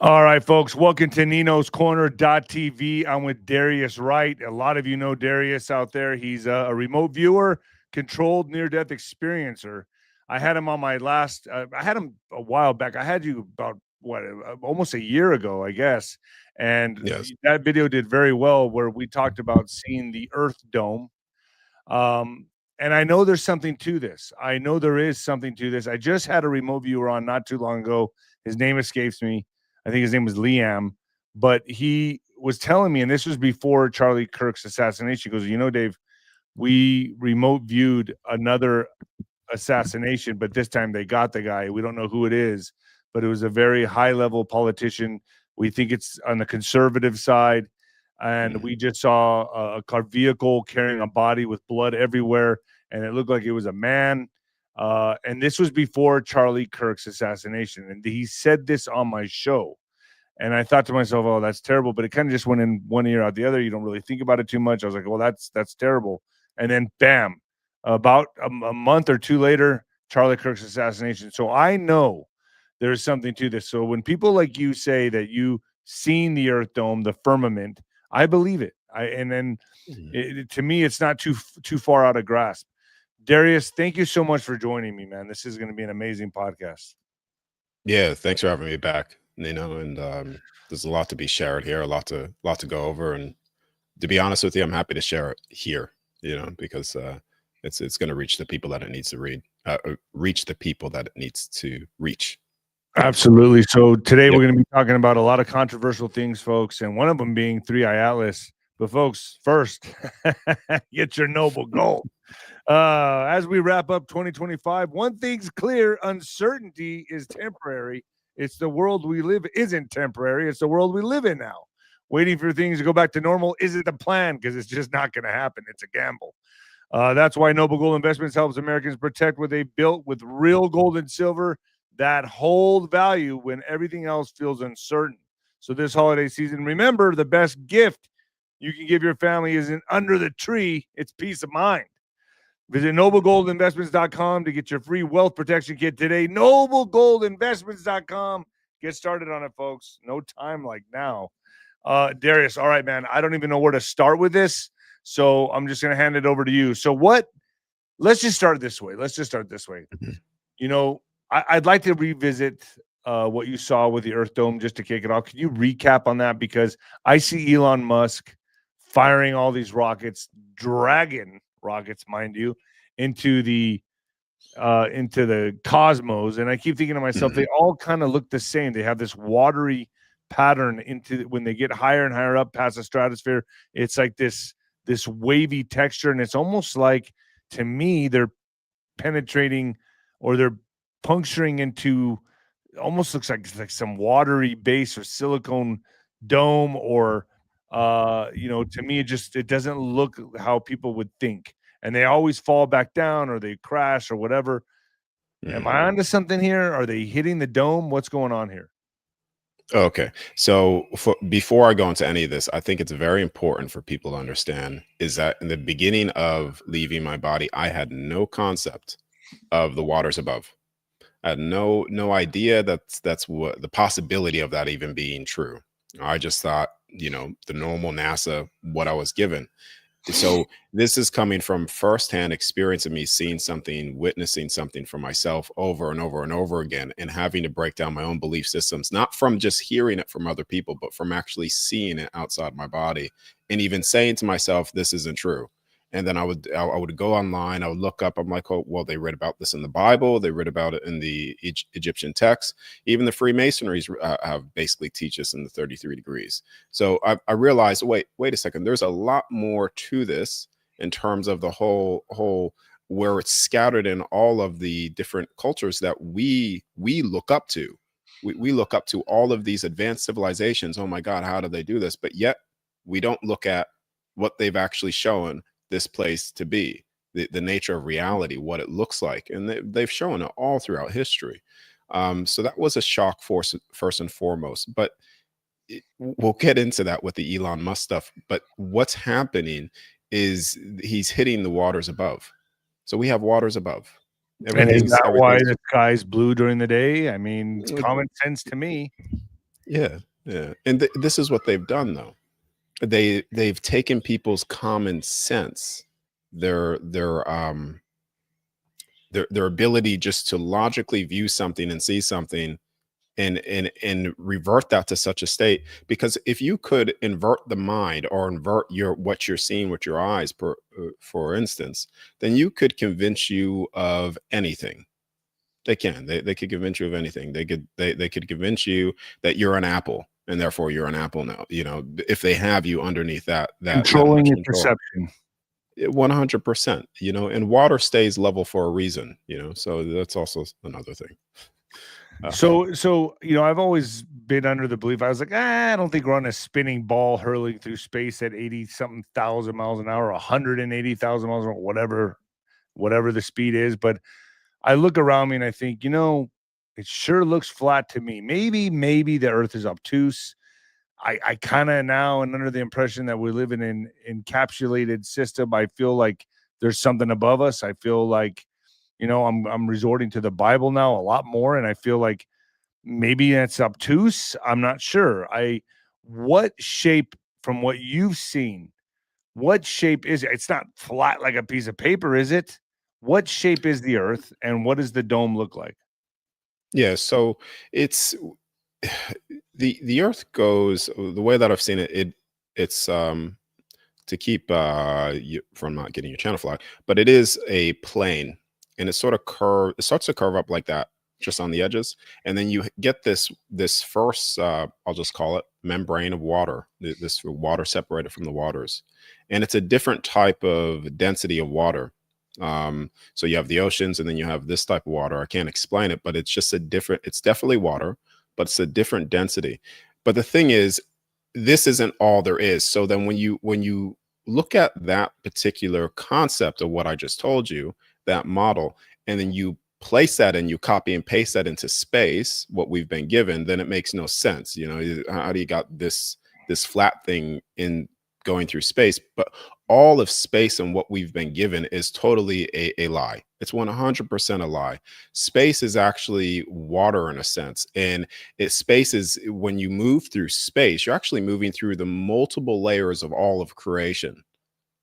All right, folks, welcome to Nino's Corner.tv. I'm with Darius Wright. A lot of you know Darius out there. He's a remote viewer, controlled near-death experiencer. I had him on my last, I had him a while back. I had you about, almost a year ago, I guess. And Yes. that video did very well where we talked about seeing the Earth Dome. And I know there's something to this. I know there is something to this. I just had a remote viewer on not too long ago. His name escapes me. I think his name was Liam, but he was telling me, and this was before Charlie Kirk's assassination. He goes, Dave, we remote viewed another assassination, but this time they got the guy. We don't know who it is, but it was a very high level politician. We think it's on the conservative side. And we just saw a car vehicle carrying a body with blood everywhere, and it looked like it was a man. And this was before Charlie Kirk's assassination. And he said this on my show. And I thought to myself, oh, that's terrible. But it kind of just went in one ear out the other. You don't really think about it too much. I was like, well, that's terrible. And then bam, about a month or two later, Charlie Kirk's assassination. So I know there's something to this. So when people like you say that you seen the Earth Dome, the firmament, I believe it. To me, it's not too far out of grasp. Darius, thank you so much for joining me, man. This is going to be an amazing podcast. Yeah, thanks for having me back, Nino. And there's a lot to be shared here, a lot to go over. And to be honest with you, I'm happy to share it here, because it's going to reach the people that it needs to reach the people that it needs to reach. Absolutely. So today we're going to be talking about a lot of controversial things, folks, and one of them being 3i Atlas. But folks, first, get your noble gold. As we wrap up 2025, one thing's clear: uncertainty is temporary. It's the world we live isn't temporary. It's the world we live in now. Waiting for things to go back to normal isn't the plan because it's just not going to happen. It's a gamble. That's why Noble Gold Investments helps Americans protect what they built with real gold and silver that hold value when everything else feels uncertain. So this holiday season, remember, the best gift you can give your family isn't under the tree, it's peace of mind. Visit noblegoldinvestments.com to get your free wealth protection kit today. Noblegoldinvestments.com. Get started on it, folks. No time like now. Darius, all right, man. I don't even know where to start with this, so I'm just going to hand it over to you. So let's just start this way. I'd like to revisit what you saw with the Earth Dome just to kick it off. Can you recap on that? Because I see Elon Musk firing all these rockets, Dragon rockets, mind you, into the cosmos, and I keep thinking to myself, they all kind of look the same. They have this watery pattern into when they get higher and higher up past the stratosphere. It's like this wavy texture, and it's almost like, to me, they're penetrating or they're puncturing into, almost looks like some watery base or silicone dome, or to me it doesn't look how people would think, and they always fall back down or they crash or whatever. Am I onto something here? Are they hitting the dome? What's going on here? Okay. So before I go into any of this, I think it's very important for people to understand is that in the beginning of leaving my body, I had no concept of the waters above. I had no idea that's what the possibility of that even being true. I just thought, the normal NASA, what I was given. So this is coming from firsthand experience of me seeing something, witnessing something for myself over and over and over again, and having to break down my own belief systems, not from just hearing it from other people, but from actually seeing it outside my body and even saying to myself, this isn't true. And then I would go online, I would look up, I'm like, oh, well, they read about this in the Bible, they read about it in the Egyptian texts, even the Freemasonries have basically teach us in the 33 degrees. So I realized, wait a second, there's a lot more to this in terms of the whole where it's scattered in all of the different cultures that we look up to. We look up to all of these advanced civilizations. Oh my God, how do they do this? But yet we don't look at what they've actually shown this place to be, the nature of reality, what it looks like. And they've shown it all throughout history. So that was a shock first and foremost. But we'll get into that with the Elon Musk stuff. But what's happening is he's hitting the waters above. So we have waters above. And is that why the sky's blue during the day? I mean, it's common sense to me. Yeah, yeah. And this is what they've done though. They've taken people's common sense, their their um their ability just to logically view something and see something and revert that to such a state. Because if you could invert the mind or invert your what you're seeing with your eyes, for instance, then you could convince you of anything. They can. They could convince you of anything. They could convince you that you're an apple and therefore you're an apple now. You know, if they have you underneath that Controlling much your control. perception. 100%. You know, and water stays level for a reason. You know, so that's also another thing. So I've always been under the belief, I was like, I don't think we're on a spinning ball hurling through space at 80 something thousand miles an hour, 180,000 miles an hour, whatever the speed is. But I look around me and I think, it sure looks flat to me. Maybe the Earth is obtuse. I kind of now am under the impression that we live in an encapsulated system. I feel like there's something above us. I feel like, I'm resorting to the Bible now a lot more, and I feel like maybe it's obtuse. I'm not sure. What shape, from what you've seen, what shape is it? It's not flat like a piece of paper, is it? What shape is the Earth, and what does the dome look like? Yeah, so it's the Earth goes the way that I've seen it. It's to keep you from not getting your channel flag, but it is a plane, and it sort of curve. It starts to curve up like that, just on the edges, and then you get this first I'll just call it membrane of water. This water separated from the waters, and it's a different type of density of water. So you have the oceans, and then you have this type of water. I can't explain it, but it's just a different. It's definitely water, but it's a different density. But the thing is, this isn't all there is. So then when you look at that particular concept of what I just told you, that model, and then you place that and you copy and paste that into space, what we've been given, then it makes no sense. You know, how do you got this flat thing in going through space? But all of space and what we've been given is totally a lie. It's 100% a lie. Space is actually water in a sense. And space is, when you move through space, you're actually moving through the multiple layers of all of creation.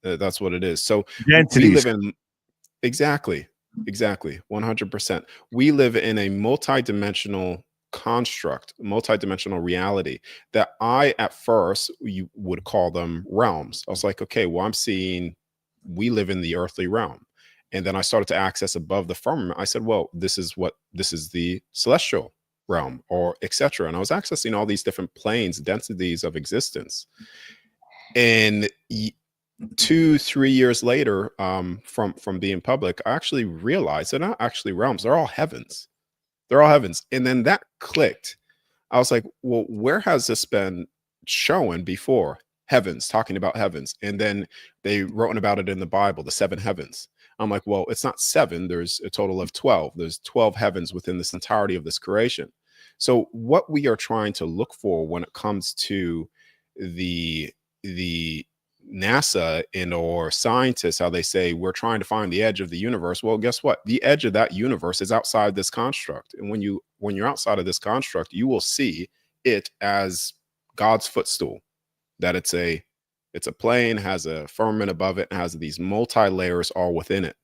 That's what it is. So we Densities. live in, exactly 100%. We live in a multidimensional construct, multidimensional reality that I, at first, you would call them realms. I was like, okay, well, I'm seeing we live in the earthly realm. And then I started to access above the firmament. I said, well, this is the celestial realm, or etc. And I was accessing all these different planes, densities of existence. And 2-3 years later, from being public, I actually realized they're not actually realms, they're all heavens. They're all heavens. And then that clicked. I was like, well, where has this been shown before? Heavens, talking about heavens. And then they wrote about it in the Bible, the seven heavens. I'm like, well, it's not seven. There's a total of 12. There's 12 heavens within this entirety of this creation. So what we are trying to look for when it comes to the NASA and or scientists, how they say we're trying to find the edge of the universe. Well, guess what? The edge of that universe is outside this construct. And when you're outside of this construct, you will see it as God's footstool. That it's a plane, has a firmament above it, and has these multi-layers all within it.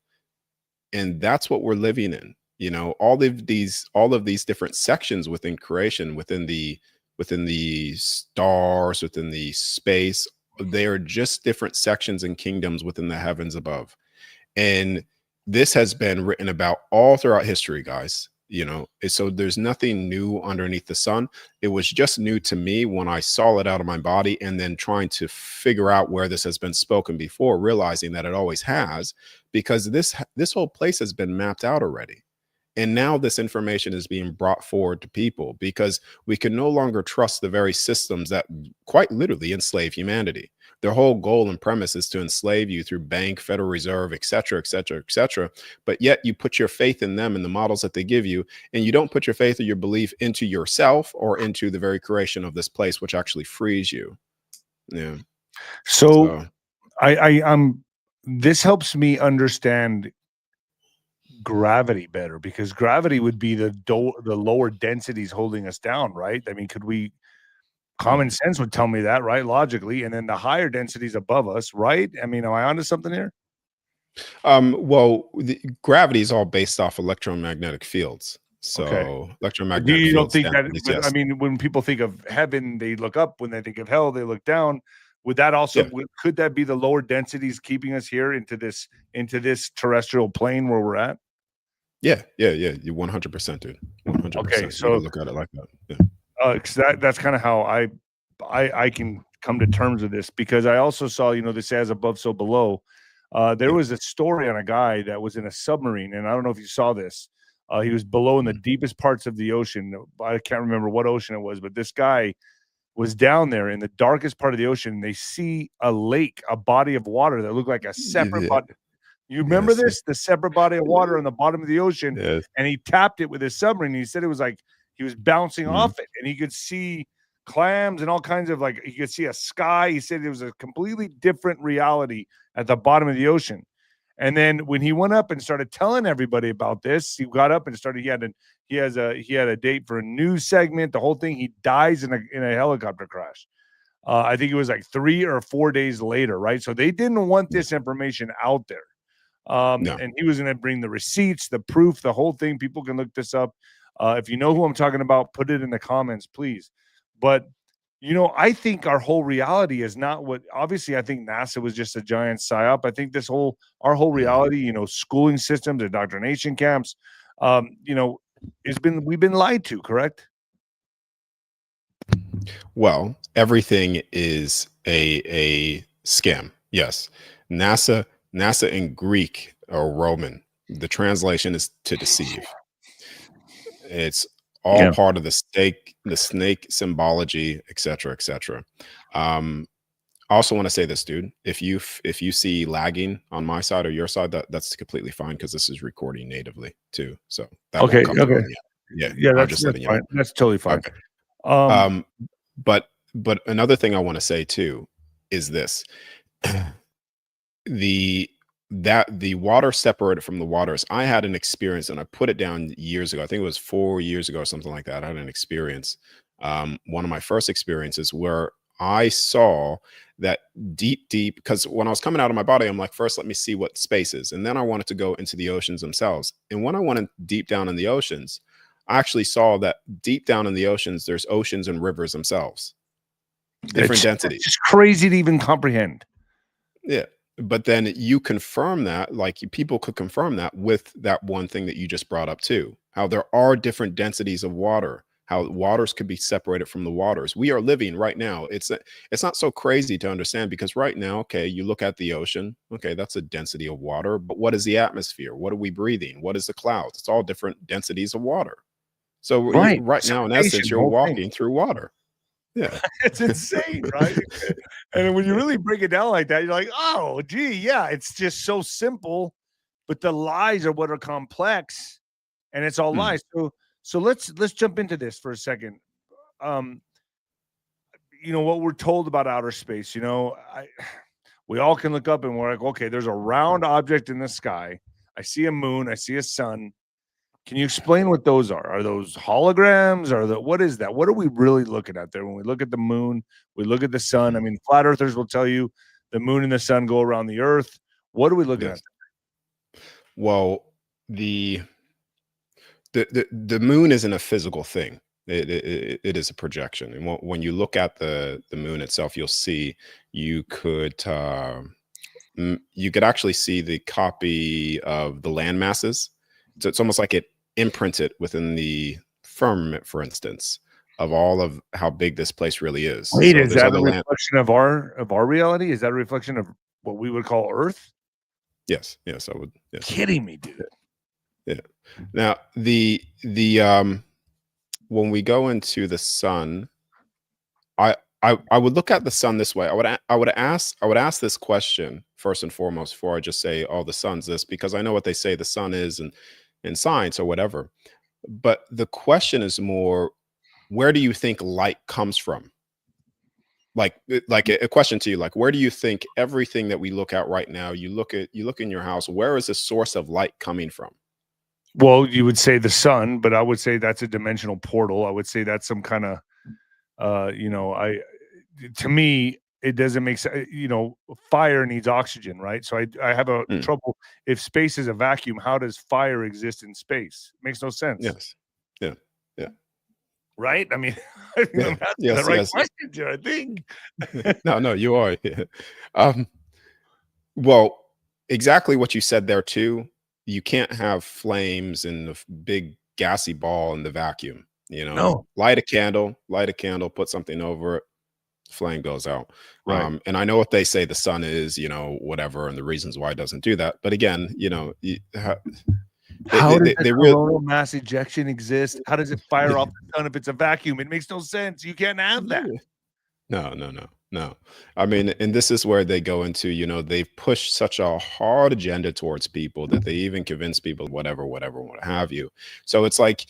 And that's what we're living in. You know, all of these different sections within creation, within the stars, within the space, they are just different sections and kingdoms within the heavens above. And this has been written about all throughout history, guys. You know, so there's nothing new underneath the sun. It was just new to me when I saw it out of my body, and then trying to figure out where this has been spoken before, realizing that it always has, because this whole place has been mapped out already. And now this information is being brought forward to people, because we can no longer trust the very systems that quite literally enslave humanity. Their whole goal and premise is to enslave you through bank, Federal Reserve, et cetera, et cetera, et cetera. But yet you put your faith in them and the models that they give you, and you don't put your faith or your belief into yourself or into the very creation of this place, which actually frees you. Yeah. So I'm this helps me understand gravity better? Because gravity would be the lower densities holding us down, right? I mean, could we common sense would tell me that, right? Logically, and then the higher densities above us, right? I mean, am I onto something here? Well, the gravity is all based off electromagnetic fields. Okay. So Do electromagnetic you don't fields think that densities, I yes. mean, when people think of heaven, they look up. When they think of hell, they look down. Would that also Yeah. could that be the lower densities keeping us here into this terrestrial plane where we're at? Yeah. Yeah. Yeah. You 100%, dude. Okay, 100%. You can so look at it like that. Yeah. 'cause that's kind of how I can come to terms with this because I also saw, this as above, so below. There Yeah. was a story on a guy that was in a submarine, and I don't know if you saw this. He was below in the Mhm. deepest parts of the ocean. I can't remember what ocean it was, but this guy was down there in the darkest part of the ocean. They see a lake, a body of water that looked like a separate Yeah. body. You remember Yes. this? The separate body of water on the bottom of the ocean, Yes. and he tapped it with his submarine. He said it was like he was bouncing Mhm. off it, and he could see clams and all kinds of he could see a sky. He said it was a completely different reality at the bottom of the ocean. And then when he went up and started telling everybody about this, he got up and started. He had a date for a news segment. The whole thing. He dies in a helicopter crash. I think it was like 3 or 4 days later, right? So they didn't want Yeah. this information out there. No. And he was going to bring the receipts, the proof, the whole thing. People can look this up. If you know who I'm talking about, put it in the comments, please. But I think our whole reality is not what. Obviously, I think NASA was just a giant psyop. I think our whole Mhm. reality, schooling systems, indoctrination camps, we've been lied to. Correct? Well, everything is a scam. Yes. NASA in Greek or Roman, the translation is to deceive. It's all Yeah. part of the snake symbology, et cetera, et cetera. I also want to say this, dude. If you see lagging on my side or your side, that's completely fine because this is recording natively too. So that won't Okay. come through Okay. on the end. Yeah, Yeah, I'm that's just that's letting you know. fine. That's totally fine. Okay. Um, Um, but another thing I want to say too is this: the the water separated from the waters. I had an experience, and I put it down years ago. I think it was 4 years ago, or something like that. I had an experience, one of my first experiences where I saw that deep. Because when I was coming out of my body, I'm like, first, let me see what space is, and then I wanted to go into the oceans themselves. And when I went deep down in the oceans, I actually saw that deep down in the oceans, there's oceans and rivers themselves, different it's densities. just crazy to even comprehend. Yeah. But then you confirm that, like people could confirm that with that one thing that you just brought up too, how there are different densities of water, how waters could be separated from the waters. We are living right now. It's not so crazy to understand because right now, okay, you look at the ocean, okay, that's a density of water, but what is the atmosphere? What are we breathing? What is the clouds? It's all different densities of water. So Right. right now, in essence, Precipitation, the you're whole thing. walking through water. Yeah. It's insane, right? And when you really break it down like that, you're like, oh, gee, yeah, it's just so simple, but the lies are what are complex, and it's all Hmm. lies. So let's jump into this for a second. Um, what we're told about outer space, we all can look up and we're like, okay, there's a round object in the sky. I see a moon, I see a sun. Can you explain what those are? Are those holograms? What is that? What are we really looking at there when we look at the moon? We look at the sun. I mean, flat earthers will tell you the moon and the sun go around the earth. What are we looking at? Yes. Well, the the moon isn't a physical thing. It is a projection, and when you look at the moon itself, you'll see you could you could actually see the copy of the land masses. So it's almost like it imprinted within the firmament, for instance, of all of how big this place really is. Wait, So is there's that a other land. reflection of our reality? Is that a reflection of what we would call Earth? Yes, yes, I would. Yes, Kidding me, dude. yeah. Now the when we go into the sun, I would look at the sun this way. I would ask this question first and foremost before I just say, "Oh, the sun's this," because I know what they say the sun is in science or whatever. But the question is more, where do you think light comes from? Like a question to you, like where do you think everything that we look at right now? You look in your house. Where is the source of light coming from? Well, you would say the sun, but I would say that's a dimensional portal. I would say that's some kind of, I to me, it doesn't make sense. Fire needs oxygen, right? So I have a Mm, trouble. If space is a vacuum, how does fire exist in space? Makes no sense, yes. Yeah. Yeah. right? I mean, I think Yeah. I'm asking the Yes. right Yes. questions here, I think. No, no, you are. Yeah. Um, well, exactly what you said there too. You can't have flames in the big gassy ball in the vacuum. No, Light a candle, put something over it, flame goes out. right. And I know what they say the sun is, whatever, and the reasons why it doesn't do that. But again, How does a they really coronal mass ejection exist? How does it fire off the sun if it's a vacuum? It makes no sense. You can't have that. No, no, no, no. I mean, and this is where they go into, they've pushed such a hard agenda towards people that they even convince people, whatever, whatever, what have you. So it's like,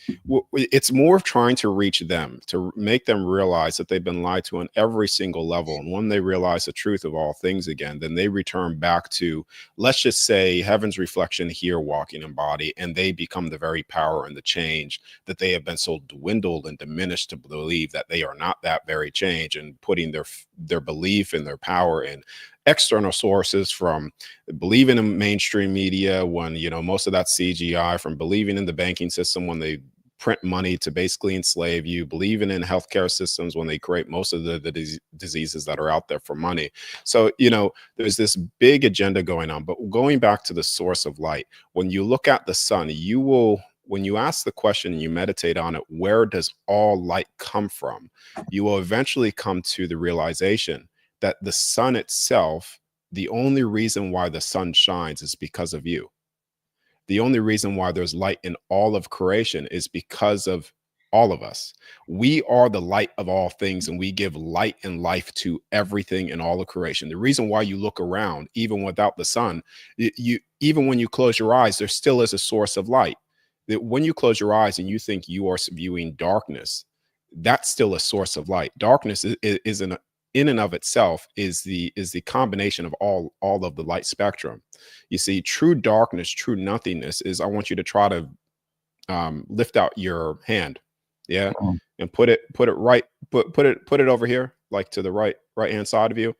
it's more of trying to reach them, to make them realize that they've been lied to on every single level. And when they realize the truth of all things again, then they return back to, let's just say, heaven's reflection here walking in body, and they become the very power and the change that they have been so dwindled and diminished to believe that they are not that very change, and putting their belief and their power in external sources, from believing in mainstream media when most of that's CGI, from believing in the banking system when they print money to basically enslave you, believing in healthcare systems when they create most of the diseases that are out there for money. So there's this big agenda going on. But going back to the source of light, when you look at the sun, when you ask the question and you meditate on it, where does all light come from? You will eventually come to the realization that the sun itself, the only reason why the sun shines is because of you. The only reason why there's light in all of creation is because of all of us. We are the light of all things, and we give light and life to everything in all of creation. The reason why you look around, even without the sun, even when you close your eyes, there still is a source of light. That when you close your eyes and you think you are viewing darkness, that's still a source of light. Darkness is in and of itself is the combination of all of the light spectrum. You see, true darkness, true nothingness is, I want you to try to lift out your hand, yeah, Mm. and put it right, put it over here, like to the right hand side of you,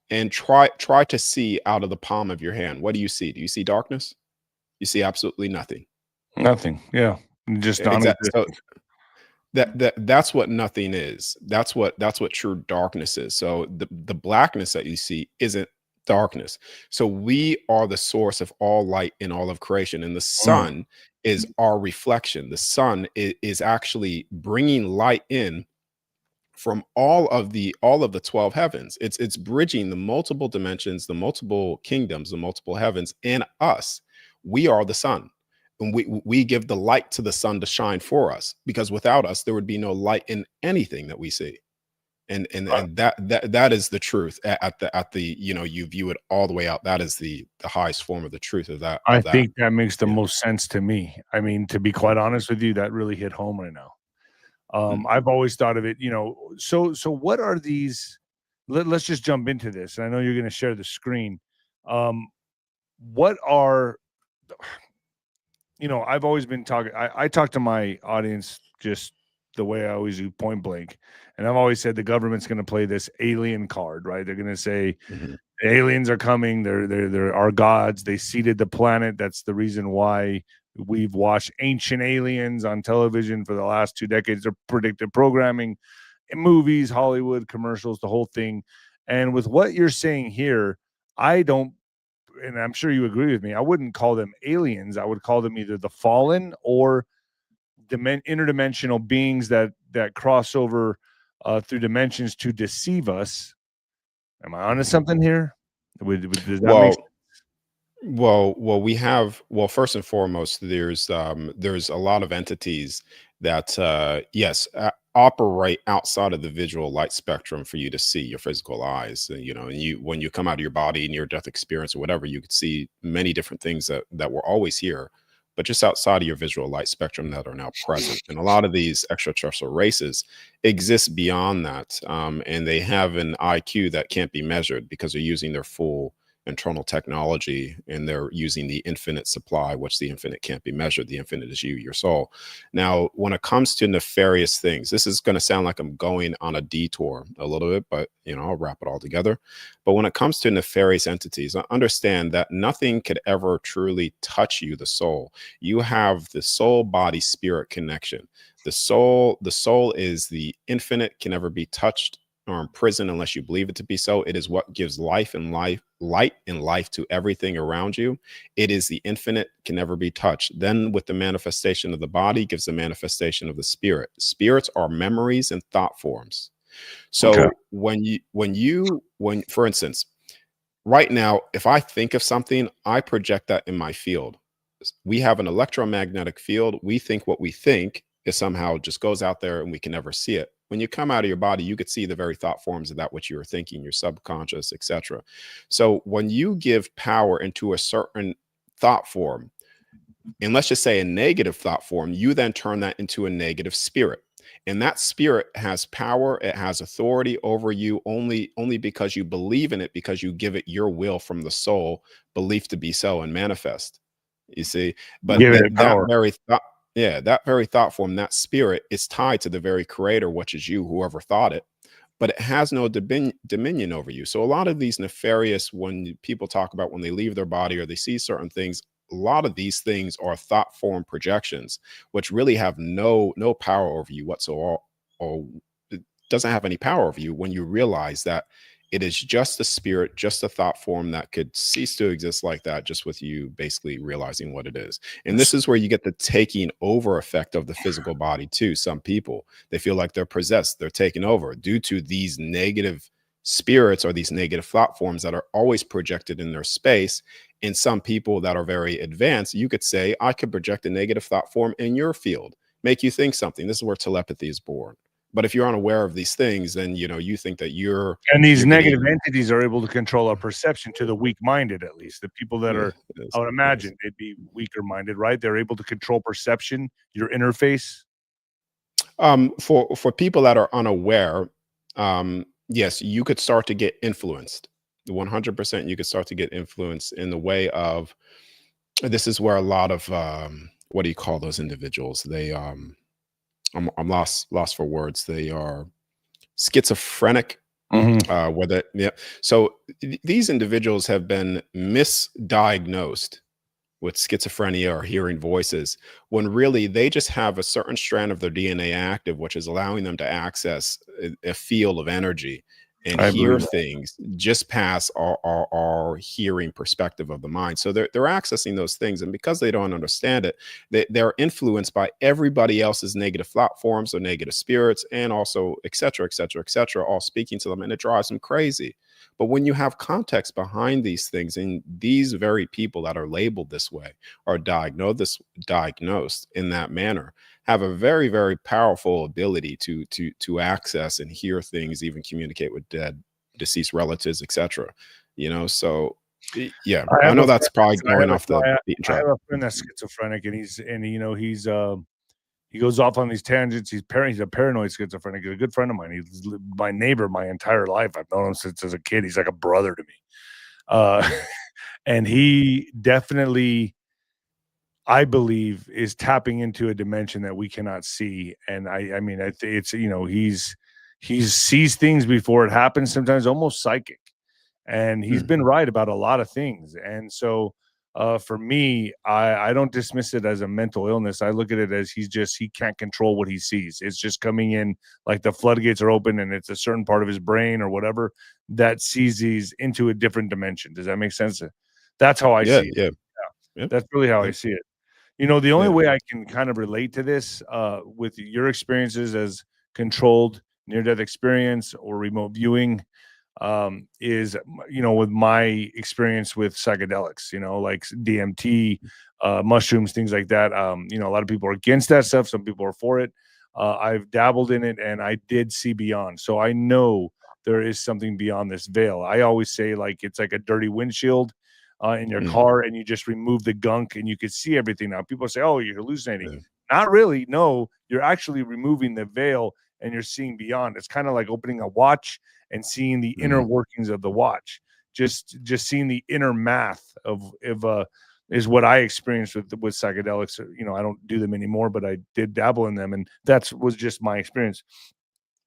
and try to see out of the palm of your hand. What do you see? Do you see darkness? You see absolutely nothing. Nothing. Yeah. Just Exactly. So non-existent. that's what nothing is. That's what true darkness is. So the blackness that you see isn't darkness. So we are the source of all light in all of creation, and the Mm. sun is our reflection. The sun is actually bringing light in from all of the 12 heavens. It's bridging the multiple dimensions, the multiple kingdoms, the multiple heavens in us. We are the sun, and we give the light to the sun to shine for us, because without us there would be no light in anything that we see. And that is the truth. At the you view it all the way out. That is the highest form of the truth of that I of that. think that makes the Yeah. most sense to me. I mean, to be quite honest with you, that really hit home right now. Mm. I've always thought of it, so what are these let's just jump into this. And I know you're gonna share the screen. Um, what are I've always been talking I talk to my audience just the way I always do, point blank. And I've always said the government's gonna play this alien card, right? They're gonna say Mhm. aliens are coming. They're our gods. They seeded the planet. That's the reason why we've watched Ancient Aliens on television for the last 2 decades. They're predictive programming in movies, Hollywood commercials, the whole thing. And with what you're saying here, I don't, and I'm sure you agree with me. I wouldn't call them aliens. I would call them either the fallen or interdimensional beings that cross over through dimensions to deceive us. Am I onto Mhm. something here? Does that make Well, well, first and foremost, there's a lot of entities that yes, operate outside of the visual light spectrum for you to see, your physical eyes. And and you, when you come out of your body, near death experience or whatever, you could see many different things that were always here, but just outside of your visual light spectrum, that are now present. And a lot of these extraterrestrial races exist beyond that, and they have an IQ that can't be measured because they're using their full internal technology, and they're using the infinite supply, which the infinite can't be measured. The infinite is you, your soul. Now, when it comes to nefarious things, this is going to sound like I'm going on a detour a little bit, but I'll wrap it all together. But when it comes to nefarious entities, I understand that nothing could ever truly touch you, the soul. You have the soul body spirit connection. The soul is the infinite, can never be touched or imprisoned unless you believe it to be so. It is what gives light and life to everything around you. It is the infinite, can never be touched. Then with the manifestation of the body gives the manifestation of the spirit. Spirits are memories and thought forms. So Okay. when for instance, right now, if I think of something, I project that in my field. We have an electromagnetic field. We think what we think is somehow just goes out there and we can never see it. When you come out of your body, you could see the very thought forms of that which you were thinking, your subconscious, etc. So when you give power into a certain thought form, and let's just say a negative thought form, you then turn that into a negative spirit. And that spirit has power, it has authority over you only because you believe in it, because you give it your will from the soul, belief to be so and manifest. You see, but Giving that it power. very thought, yeah, that very thought form, that spirit is tied to the very creator, which is you, whoever thought it, but it has no dominion over you. So a lot of these nefarious, when people talk about when they leave their body or they see certain things, a lot of these things are thought form projections, which really have no power over you whatsoever, or it doesn't have any power over you when you realize that it is just a spirit, just a thought form that could cease to exist like that, just with you basically realizing what it is. And this is where you get the taking over effect of the physical body too. Some people, they feel like they're possessed, they're taken over due to these negative spirits or these negative thought forms that are always projected in their space. In some people that are very advanced, you could say, I could project a negative thought form in your field, make you think something. This is where telepathy is born. But if you're unaware of these things, then you think that you're And these negative getting, entities are able to control our perception to the weak-minded, at least. The people that yeah, are, yes, I would yes. imagine they'd be weaker-minded, right? They're able to control perception, your interface. For people that are unaware, yes, you could start to get influenced. 100%, you could start to get influenced in the way of, this is where a lot of what do you call those individuals? They I'm lost for words. They are schizophrenic. Whether yeah. So these individuals have been misdiagnosed with schizophrenia or hearing voices, when really they just have a certain strand of their DNA active, which is allowing them to access a field of energy and I hear believe that. things just past our hearing perspective of the mind. So they're accessing those things. And because they don't understand it, they're influenced by everybody else's negative thought forms or negative spirits, and also et cetera, et cetera, et cetera, all speaking to them. And it drives them crazy. But when you have context behind these things, and these very people that are labeled this way are diagnosed in that manner, have a very, very powerful ability to access and hear things, even communicate with dead, deceased relatives, etc. So yeah, I I have know a that's probably I have going off the beaten I track. have a friend that's schizophrenic, and he goes off on these tangents. He's a paranoid schizophrenic. He's a good friend of mine. He's my neighbor my entire life. I've known him since as a kid. He's like a brother to me. Uh, and he definitely, I believe, is tapping into a dimension that we cannot see. And I mean, it's he sees things before it happens. Sometimes almost psychic, and he's Mm, been right about a lot of things. And so, for me, I don't dismiss it as a mental illness. I look at it as he can't control what he sees. It's just coming in like the floodgates are open, and it's a certain part of his brain or whatever that sees these into a different dimension. Does that make sense? That's how I yeah, see it. yeah, Yeah, yeah, that's really how I yeah, see it. The only yeah. way I can kind of relate to this, with your experiences as controlled near-death experience or remote viewing, is with my experience with psychedelics, like DMT, mushrooms, things like that. A lot of people are against that stuff. Some people are for it. I've dabbled in it, and I did see beyond. So I know there is something beyond this veil. I always say, like, it's like a dirty windshield in your Mm, car, and you just remove the gunk and you can see everything now. People say, oh, you're hallucinating. yeah, Not really. No, you're actually removing the veil and you're seeing beyond. It's kind of like opening a watch and seeing the inner mm, workings of the watch. just seeing the inner math of is what I experienced with psychedelics. You know, I don't do them anymore, but I did dabble in them, and was just my experience.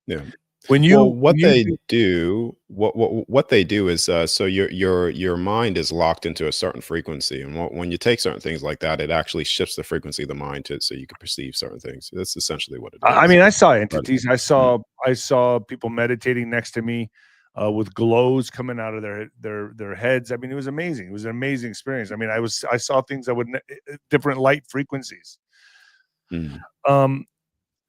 Yeah. When Well, you what they do, what they do is, so your mind is locked into a certain frequency, and when you take certain things like that, it actually shifts the frequency of the mind to so you can perceive certain things. That's essentially what it I is. mean, I saw But entities. I saw people meditating next to me, with glows coming out of their heads. I mean, it was amazing. It was an amazing experience. I mean, I saw things that would different light frequencies. mm, Um,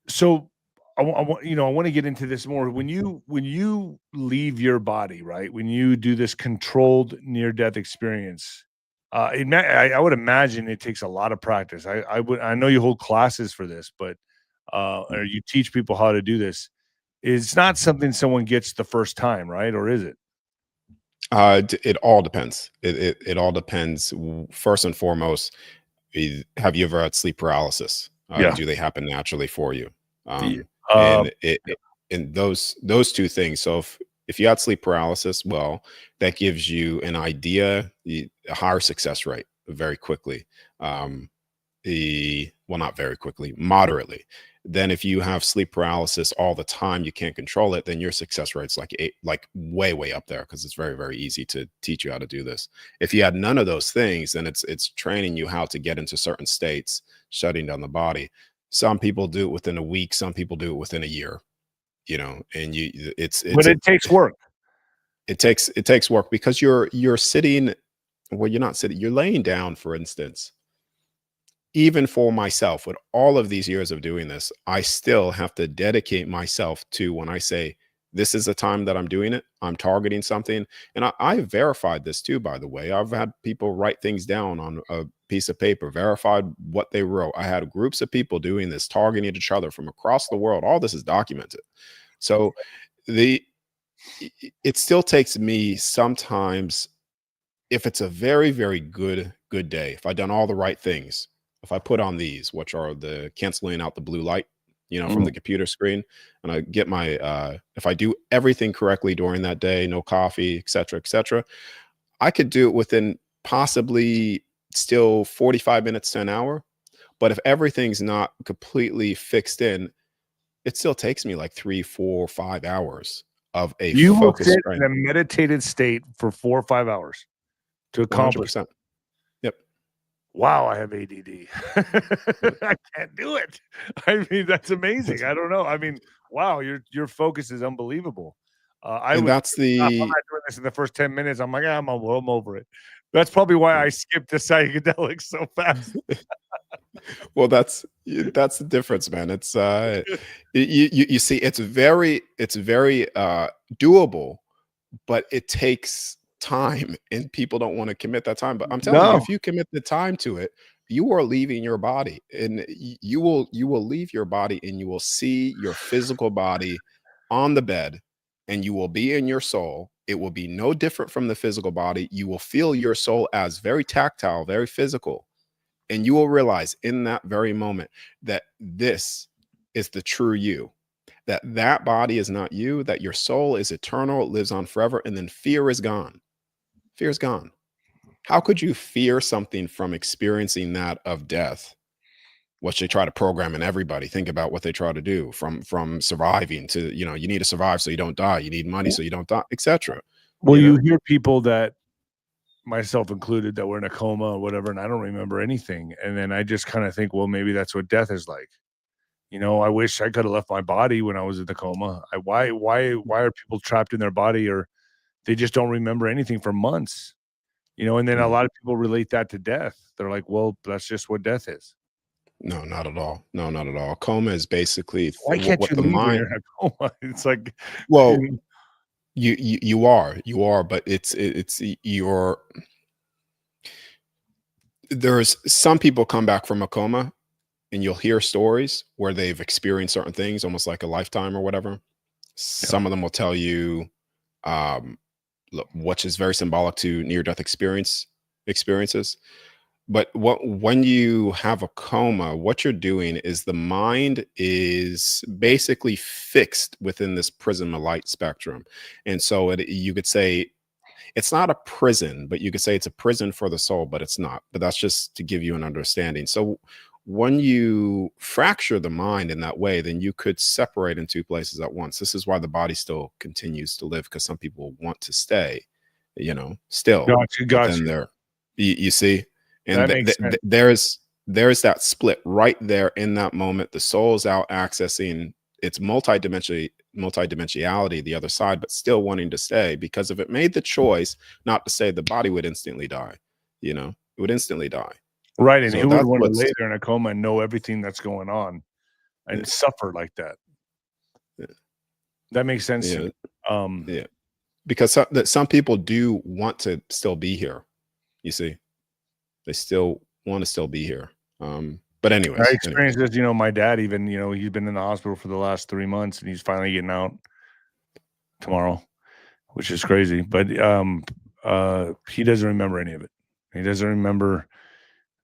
so I want I want to get into this more. When you leave your body, right? When you do this controlled near death experience, I would imagine it takes a lot of practice. I know you hold classes for this, but or you teach people how to do this. It's not something someone gets the first time, right? Or is it? it all depends. It all depends. First and foremost, have you ever had sleep paralysis? Yeah. Do they happen naturally for you? Yeah. And and those two things. So if you had sleep paralysis, well, that gives you an idea, a higher success rate very quickly. Um, well, not very quickly, moderately. Then if you have sleep paralysis all the time, you can't control it, then your success rate's like way up there, because it's very easy to teach you how to do this. If you had none of those things, then it's training you how to get into certain states, shutting down the body. Some people do it within a week, some people do it within a year, and But it takes work. it takes work, because you're sitting, well, you're not sitting, you're laying down, for instance. Even for myself, with all of these years of doing this, I still have to dedicate myself to, when I say this is the time that I'm doing it, I'm targeting something. And I verified this too, by the way. I've had people write things down on a piece of paper, verified what they wrote. I had groups of people doing this, targeting each other from across the world. All this is documented. So the it still takes me sometimes, if it's a very good day, if I've done all the right things, if I put on these, which are the canceling out the blue light, from Mm. the computer screen, and I get my if I do everything correctly during that day, no coffee, etc., I could do it within possibly still 45 minutes to an hour. But if everything's not completely fixed in, it still takes me like 3, 4, 5 hours of a You will focused sit in train. a meditated state for 4 or 5 hours to accomplish. 100%. Yep. Wow, I have ADD. I can't do it. I mean, that's amazing. I don't know. I mean, wow, your focus is unbelievable. I And would that's "Stop, I'm the not doing this in the first 10 minutes." I'm like, "Ah, I'm over it." That's probably why I skipped the psychedelics so fast. well, that's the difference, man. It's you see, it's very doable, but it takes time, and people don't want to commit that time. But I'm telling you, No. if you commit the time to it, you are leaving your body, and you will leave your body, and you will see your physical body on the bed, and you will be in your soul. It will be no different from the physical body. You will feel your soul as very tactile, very physical, and you will realize in that very moment that this is the true you, that body is not you, that your soul is eternal, it lives on forever, and then fear is gone. Fear is gone. How could you fear something from experiencing that of death, which they try to program in everybody? Think about what they try to do, from surviving to, you need to survive so you don't die, you need money so you don't die, etc. Well, you hear people that, myself included, that were in a coma or whatever, and I don't remember anything, and then I just kinda think, well, maybe that's what death is like. I wish I coulda left my body when I was in the coma. Why are people trapped in their body, or they just don't remember anything for months? And then a Mm. lot of people relate that to death. They're like, "Well, that's just what death is." No, not at all. No, not at all. Coma is basically Why can't what you the leave when mind. you're in a coma? It's like, Well, you you are, but it's your. There's some people come back from a coma, and you'll hear stories where they've experienced certain things, almost like a lifetime or whatever. yeah. Some of them will tell you, um, which is very symbolic to near-death experiences. But when you have a coma, what you're doing is the mind is basically fixed within this prism of light spectrum, and so you could say it's not a prison, but you could say it's a prison for the soul, but it's not. But that's just to give you an understanding. So when you fracture the mind in that way, then you could separate in two places at once. This is why the body still continues to live, because some people want to stay, still, Got you, but got then you. you see, and That makes sense. there's that split right there in that moment. The soul's out accessing its multidimensionality, the other side, but still wanting to stay, because if it made the choice not to stay, the body would instantly die. It would instantly die. Right, and So who would that's want to what's lay there in a coma and know everything that's going on yeah, and suffer like that? yeah, That makes sense to yeah, me. Um, yeah. Because some people do want to still be here. You see, they still want to still be here. But I anyways, experienced this, my dad even, he's been in the hospital for the last 3 months and he's finally getting out tomorrow, which is crazy. But he doesn't remember any of it. He doesn't remember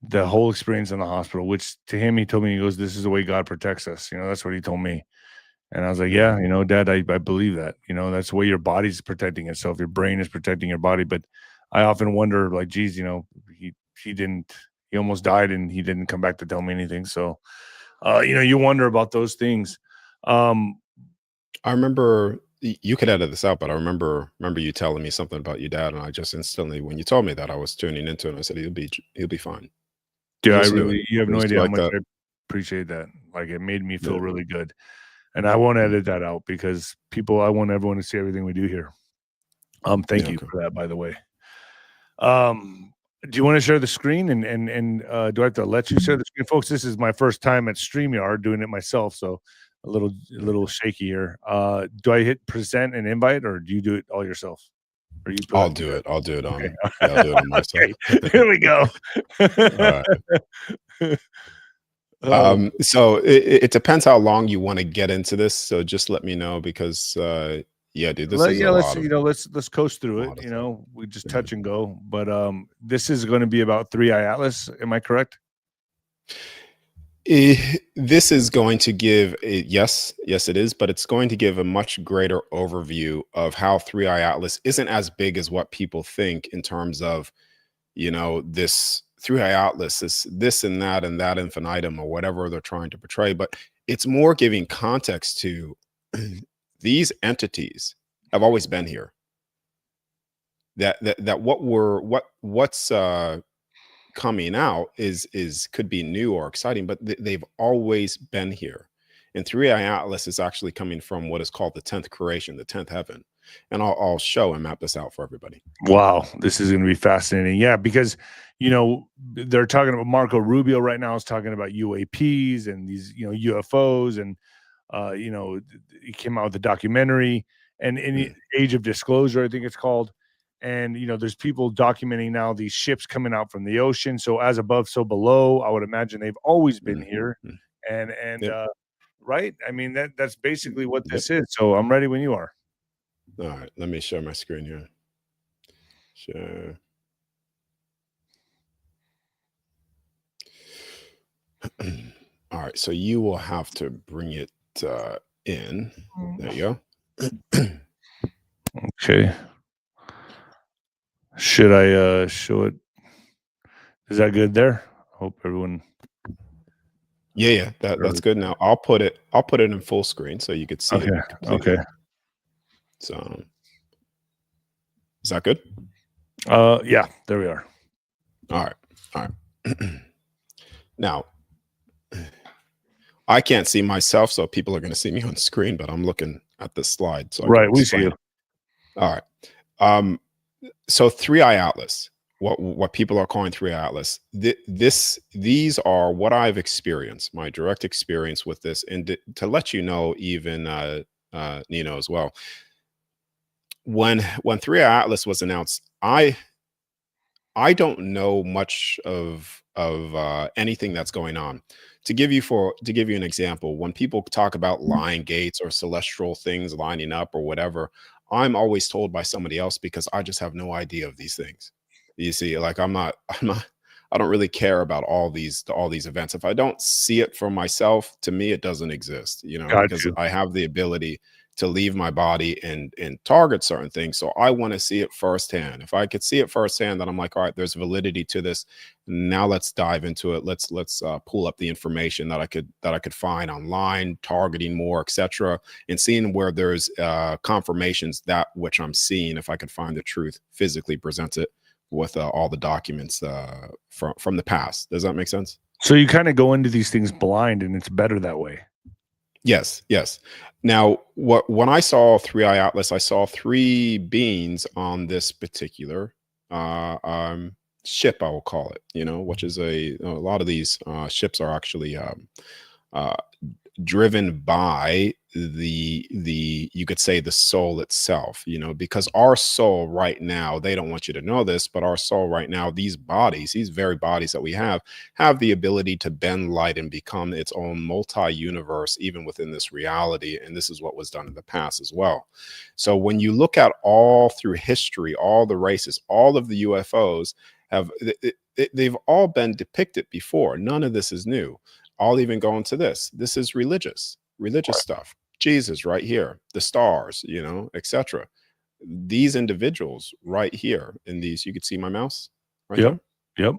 the whole experience in the hospital, which to him, he told me, he goes, "This is the way God protects us." That's what he told me. And I was like, yeah, Dad, I believe that. That's the way your body's protecting itself. Your brain is protecting your body. But I often wonder, like, geez, he almost died and he didn't come back to tell me anything. So, you wonder about those things. Um, I remember you could edit this out, but I remember you telling me something about your dad, and I just instantly, when you told me that, I was tuning into it, and I said he'll be fine. Dude, I just knew it. you have It no was idea how like much that. I appreciate that. Like, it made me Yeah. feel really good. And I won't Mm. edit that out because I want everyone to see everything we do here. Thank Yeah. you Okay. for that, by the way. Do you want to share the screen and do I have to let you share the screen, folks? This is my first time at StreamYard doing it myself, so a little shaky here. Do I hit present and invite, or do you do it all yourself? Or you put I'll it do it. I'll do it okay. on. Yeah, I'll do it on myself. Okay, here we go. All right. Oh, So it depends how long you want to get into this. So just let me know, because yeah, dude, this is a yeah, let's lot of let's coast through it. stuff. We just Yeah. touch and go. But this is going to be about 3i Atlas. Am I correct? This is going to give yes, it is, but it's going to give a much greater overview of how 3i Atlas isn't as big as what people think, in terms of, this 3i Atlas is this and that infinitum, or whatever they're trying to portray. But it's more giving context to these entities have always been here. That what's coming out is could be new or exciting, but they've always been here. And 3i Atlas is actually coming from what is called the 10th creation, the 10th heaven. And I'll show and map this out for everybody. Wow, this is going to be fascinating. Yeah, because they're talking about Marco Rubio right now is talking about UAPs and these UFOs, and he came out with a documentary and Mm, Age of Disclosure, I think it's called. And there's people documenting now these ships coming out from the ocean. So as above, so below. I would imagine they've always been mm, here, mm. and Yep, right. I mean that's basically what yep. this is. So I'm ready when you are. All right, let me share my screen here. Share. All right, so you will have to bring it in. There you go. Okay. Should I show it? Is that good there? Hope everyone. Yeah, that's good. Now I'll put it in full screen so you could see Okay. it completely. Okay. So is that good? Yeah, there we are. All right. Now I can't see myself, so people are going to see me on screen, but I'm looking at this slide so I can Right, we see explain. you. All right. So 3i Atlas, what people are calling 3i Atlas, these are what I've experienced, my direct experience with this, and to let you know, even Nino as well. When 3i Atlas was announced, I don't know much of anything that's going on. To give you an example, when people talk about line gates or celestial things lining up or whatever, I'm always told by somebody else, because I just have no idea of these things. You see, like I don't really care about all these events. If I don't see it for myself, to me it doesn't exist, Got because you. I have the ability to leave my body and target certain things. So I want to see it firsthand. If I could see it firsthand, then I'm like, all right, there's validity to this. Now let's dive into it. Let's pull up the information that I could find online, targeting more, etc., and seeing where there's confirmations that which I'm seeing. If I could find the truth, physically present it with all the documents from the past. Does that make sense? So you kind of go into these things blind, and it's better that way. Yes, yes. Now, when I saw 3i Atlas, I saw three beings on this particular ship, I will call it. Which is a lot of these ships are actually uh, driven by the you could say the soul itself, because our soul right now, they don't want you to know this, but our soul right now, these very bodies that we have the ability to bend light and become its own multi-universe even within this reality. And this is what was done in the past as well. So when you look at all through history, all the races, all of the UFOs they've all been depicted before. None of this is new. I'll even go into this. This is religious stuff. Jesus right here, the stars, etc. These individuals right here in these, you could see my mouse right Yep.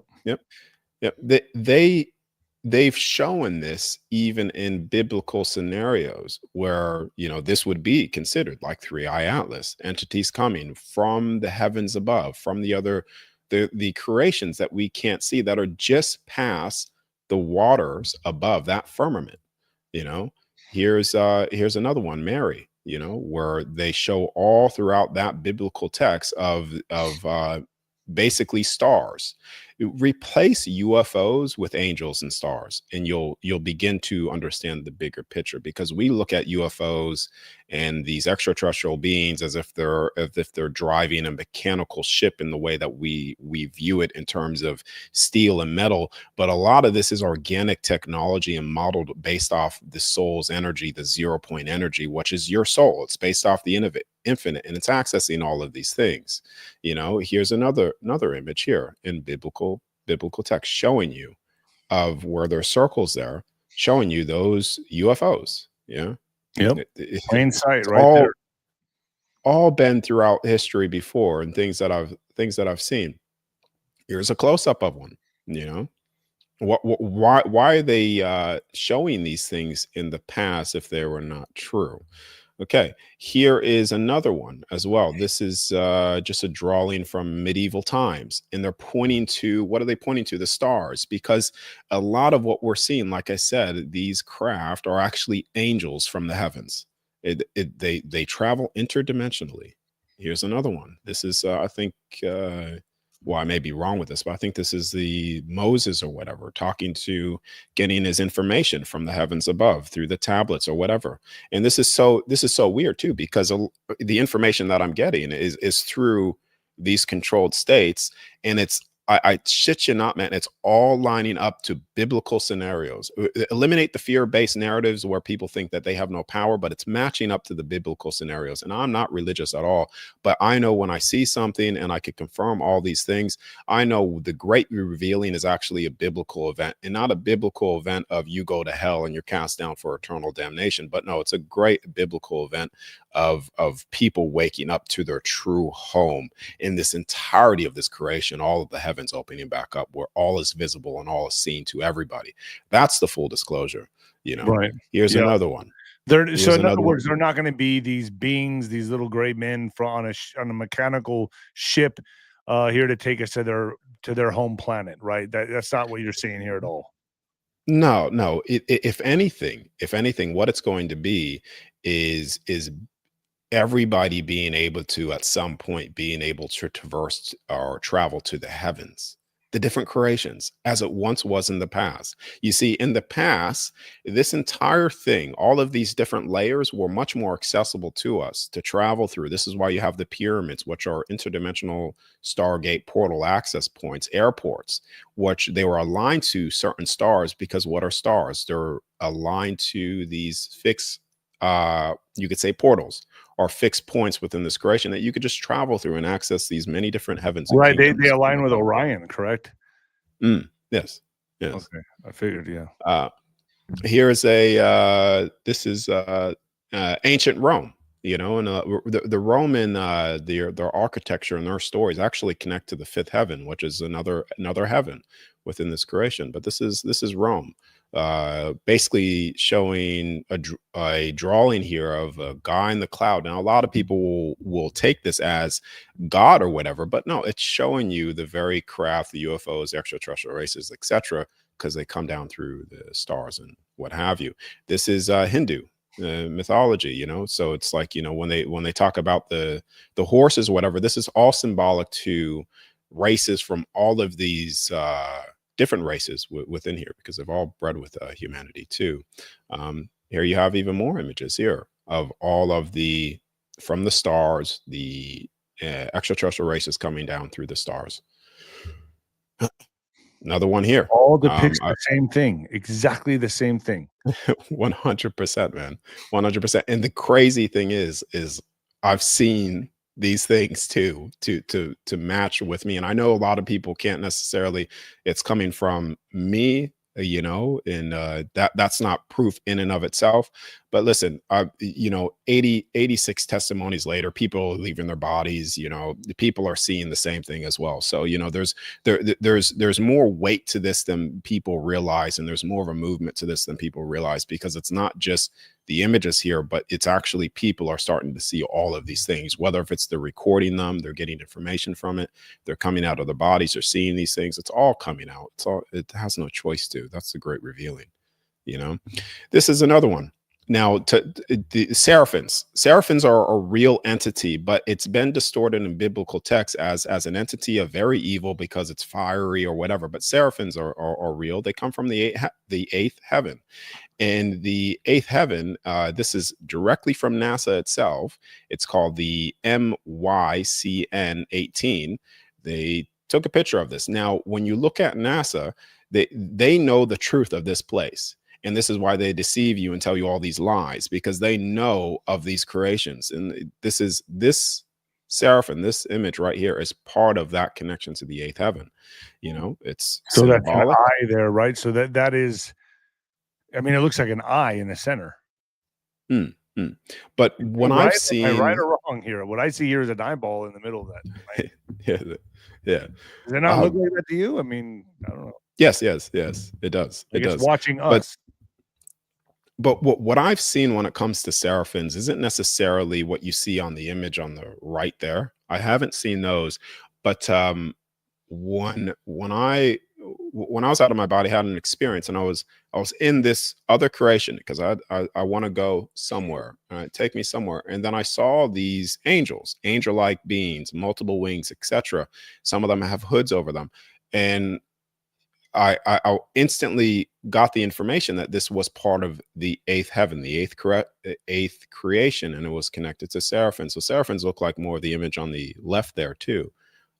They've shown this even in biblical scenarios where, this would be considered like 3i Atlas, entities coming from the heavens above, from the creations that we can't see, that are just past the waters above that firmament. Here's another one, Mary, where they show all throughout that biblical text of basically stars. Replace UFOs with angels and stars, and you'll begin to understand the bigger picture, because we look at UFOs and these extraterrestrial beings as if they're driving a mechanical ship in the way that we view it in terms of steel and metal. But a lot of this is organic technology and modeled based off the soul's energy, the 0 point energy, which is your soul. It's based off the infinite, and it's accessing all of these things. Here's another image here in biblical text showing you of where there are circles there, showing you those UFOs. Yep. Plain sight right there. All been throughout history before, and things that I've seen. Here's a close-up of one. Why are they showing these things in the past if they were not true? Okay, here is another one as well. This is just a drawing from medieval times, and they're pointing to, what are they pointing to? The stars, because a lot of what we're seeing, like I said, these craft are actually angels from the heavens. They travel interdimensionally. Here's another one. This is, I think, well, I may be wrong with this, but I think this is the Moses or whatever, getting his information from the heavens above through the tablets or whatever. And this is so weird too, because the information that I'm getting is through these controlled states, and I shit you not, man, it's all lining up to biblical scenarios. Eliminate the fear-based narratives where people think that they have no power, but it's matching up to the biblical scenarios. And I'm not religious at all, but I know when I see something and I can confirm all these things, I know the great revealing is actually a biblical event, and not a biblical event of you go to hell and you're cast down for eternal damnation. But no, it's a great biblical event of people waking up to their true home in this entirety of this creation, all of the heavens opening back up, where all is visible and all is seen to everybody. That's the full disclosure. Right. Here's another one. So in other words, they're not going to be these beings, these little gray men on a mechanical ship here to take us to their home planet, right? That's not what you're seeing here at all. No. If anything, what it's going to be is everybody being able to, at some point, being able to traverse or travel to the heavens, the different creations, as it once was in the past. You see, in the past, this entire thing, all of these different layers were much more accessible to us to travel through. This is why you have the pyramids, which are interdimensional Stargate portal access points, airports, which they were aligned to certain stars, because what are stars? They're aligned to these fixed, you could say, portals, or fixed points within this creation that you could just travel through and access these many different heavens. Right. They align with Orion, correct? Yes. Okay. I figured, yeah. Here's this is ancient Rome. you know, and the Roman their architecture and their stories actually connect to the fifth heaven, which is another heaven within this creation. But this is Rome, basically showing a drawing here of a guy in the cloud. Now, a lot of people will take this as God or whatever, but no, it's showing you the very craft, the UFOs, extraterrestrial races, etc., because they come down through the stars and what have you. This is Hindu mythology, you know. So it's like, you know, when they talk about the horses, whatever, this is all symbolic to races from all of these different races within here, because they've all bred with humanity too. Here you have even more images here of all of the from the stars, the extraterrestrial races coming down through the stars. Another one here. All depicts the same thing, exactly the same thing. 100%, man. 100%. And the crazy thing is I've seen these things too to match with me. And I know a lot of people can't necessarily, it's coming from me, you know, and that's not proof in and of itself. But listen, you know, 86 testimonies later, people are leaving their bodies, you know, the people are seeing the same thing as well. So, you know, there's more weight to this than people realize, and there's more of a movement to this than people realize, because it's not just the images here, but it's actually people are starting to see all of these things, whether if it's they're recording them, they're getting information from it, they're coming out of their bodies, they're seeing these things. It's all coming out. It has no choice to. That's the great revealing, you know. This is another one. Now, the Seraphins are a real entity, but it's been distorted in biblical texts as an entity of very evil because it's fiery or whatever. But Seraphins are real. They come from the eighth heaven. And the eighth heaven, this is directly from NASA itself. It's called the MYCN 18. They took a picture of this. Now, when you look at NASA, they know the truth of this place. And this is why they deceive you and tell you all these lies, because they know of these creations. And this seraphim, this image right here, is part of that connection to the eighth heaven. You know, it's so symbolic. that's an eye there, right? So that is, I mean, it looks like an eye in the center. But when I've seen, am I right or wrong here? What I see here is an eyeball in the middle of that. Right? yeah. Does it not look like that to you? I mean, I don't know. Yes, it does. It does. Watching us. But what I've seen when it comes to seraphins isn't necessarily what you see on the image on the right there. I haven't seen those, but when I was out of my body, I had an experience, and I was in this other creation because I want to go somewhere. Take me somewhere, and then I saw these angels, angel-like beings, multiple wings, etc. Some of them have hoods over them, and I instantly got the information that this was part of the eighth heaven, the eighth creation, and it was connected to seraphins. So seraphins look like more of the image on the left there too.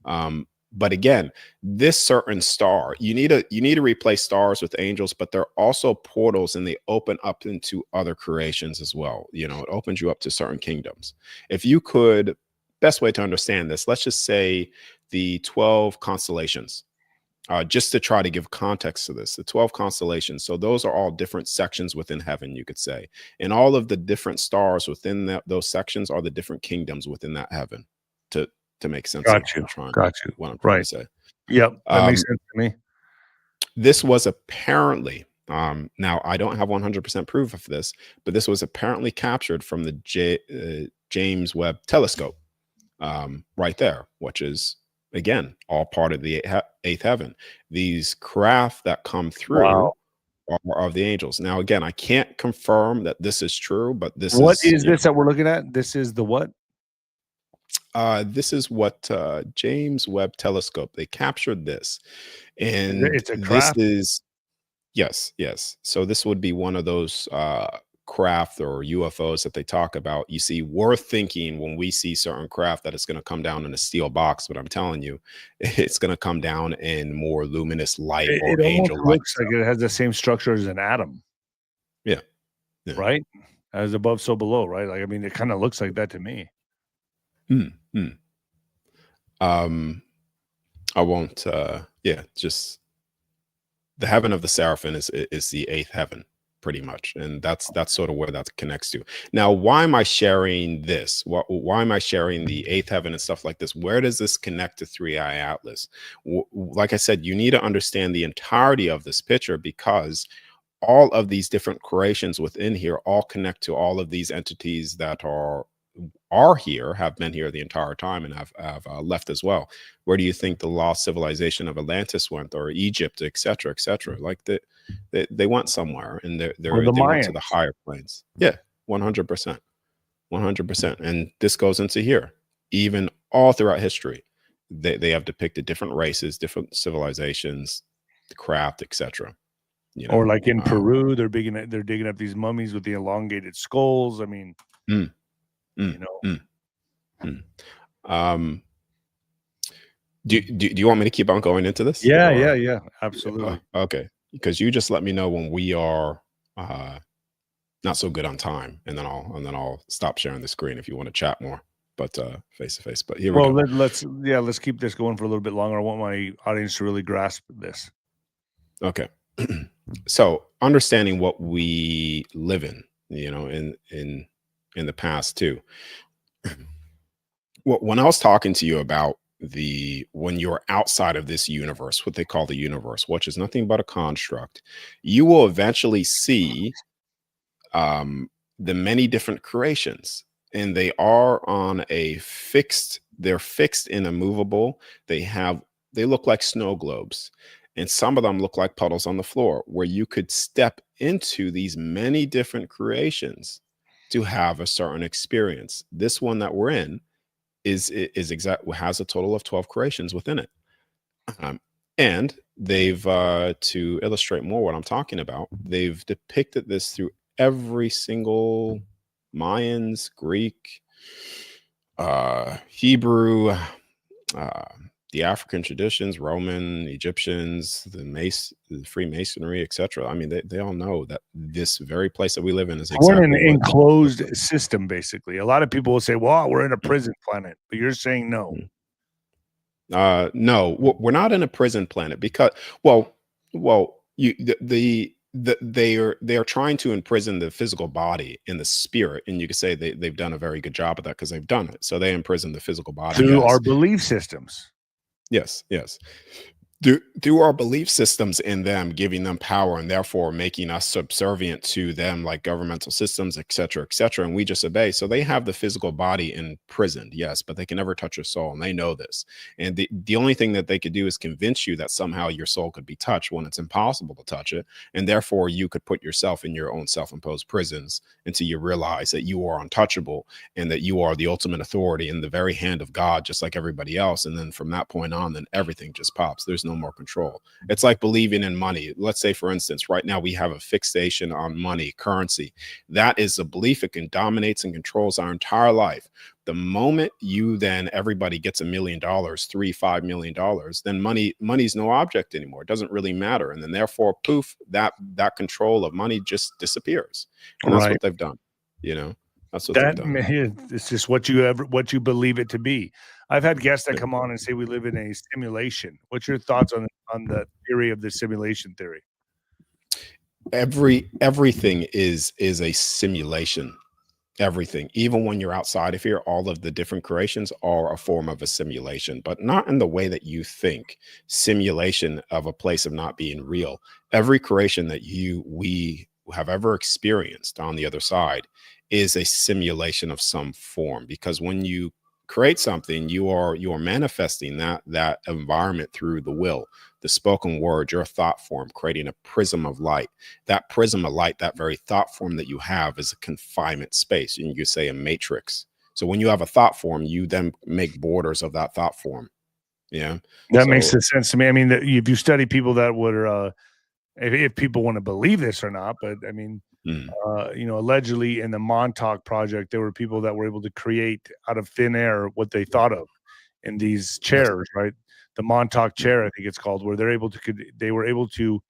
But again, this certain star, you need to replace stars with angels, but they're also portals, and they open up into other creations as well. You know, it opens you up to certain kingdoms. If you could, best way to understand this, let's just say the 12 constellations. Just to try to give context to this, the 12 constellations. So those are all different sections within heaven, you could say. And all of the different stars within those sections are the different kingdoms within that heaven, to make sense. Got you. What I'm trying to say. Yep. That makes sense to me. This was apparently, now I don't have 100% proof of this, but this was apparently captured from the James Webb Telescope right there, which is, again, all part of the eighth heaven. These craft that come through are of the angels. Now, again, I can't confirm that this is true, but what is this that we're looking at? This is the what? This is what James Webb Telescope, they captured this. And it's a craft? This is, yes. So this would be one of those craft or UFOs that they talk about. You see, we're thinking when we see certain craft that it's going to come down in a steel box, but I'm telling you, it's going to come down in more luminous light. It angel looks like it has the same structure as an atom. Yeah. Right? As above, so below, right? Like, I mean, it kind of looks like that to me. I won't just the heaven of the seraphim is the eighth heaven, pretty much. And that's sort of where that connects to. Now, why am I sharing this? Why am I sharing the eighth heaven and stuff like this? Where does this connect to Three Eye Atlas? Like I said, you need to understand the entirety of this picture, because all of these different creations within here all connect to all of these entities that are here, have been here the entire time, and have left as well. Where do you think the lost civilization of Atlantis went, or Egypt, etc., etc.? Like they went somewhere, and they went to the higher planes. Yeah, 100%, 100%. And this goes into here, even all throughout history. They have depicted different races, different civilizations, the craft, etc. You know, or like in Peru, they're digging up these mummies with the elongated skulls. I mean, you know. Do you want me to keep on going into this? Yeah, absolutely. Okay, because you just let me know when we are not so good on time, and then I'll stop sharing the screen if you want to chat more, but face to face. But here we go. Let's keep this going for a little bit longer. I want my audience to really grasp this. Okay. So understanding what we live in, you know, in the past too. When I was talking to you about when you're outside of this universe, what they call the universe, which is nothing but a construct, you will eventually see the many different creations, and they are on they're fixed and immovable. They look like snow globes, and some of them look like puddles on the floor, where you could step into these many different creations to have a certain experience. This one that we're in has a total of 12 creations within it. And they've, to illustrate more what I'm talking about, they've depicted this through every single Mayans, Greek, Hebrew, the African traditions, Roman, Egyptians, the Freemasonry, etc. I mean, they all know that this very place that we live in is we're in an enclosed system, basically. A lot of people will say, well, we're in a prison planet, but you're saying no. No, we're not in a prison planet, because, they are trying to imprison the physical body in the spirit, and you could say they've done a very good job of that, because they've done it. So they imprison the physical body through our belief systems. Yes. Through our belief systems in them, giving them power, and therefore making us subservient to them, like governmental systems, etc., and we just obey. So they have the physical body imprisoned, yes, but they can never touch your soul, and they know this. And the only thing that they could do is convince you that somehow your soul could be touched, when it's impossible to touch it, and therefore you could put yourself in your own self-imposed prisons until you realize that you are untouchable, and that you are the ultimate authority in the very hand of God, just like everybody else. And then from that point on, then everything just pops. There's no more control. It's like believing in money. Let's say, for instance, right now we have a fixation on money, currency. That is a belief. It dominates and controls our entire life. The moment everybody gets $1 million, $3-5 million, then money's no object anymore. It doesn't really matter. And then therefore, poof, that control of money just disappears. And that's what they've done. You know, that's what they've done. It's just what you believe it to be. I've had guests that come on and say we live in a simulation. What's your thoughts on the theory of the simulation theory? Everything is a simulation. Everything, even when you're outside of here, all of the different creations are a form of a simulation, but not in the way that you think. Simulation of a place of not being real. Every creation that we have ever experienced on the other side is a simulation of some form, because when you create something, you are manifesting that environment through the will, the spoken word, your thought form, creating a prism of light. That prism of light, that very thought form that you have, is a confinement space, and you could say a matrix. So when you have a thought form, you then make borders of that thought form. Yeah, that makes sense to me. I mean, if you study people that would if people want to believe this or not, but I mean, allegedly in the Montauk Project, there were people that were able to create out of thin air what they thought of in these chairs, right? The Montauk chair, I think it's called, where they were able to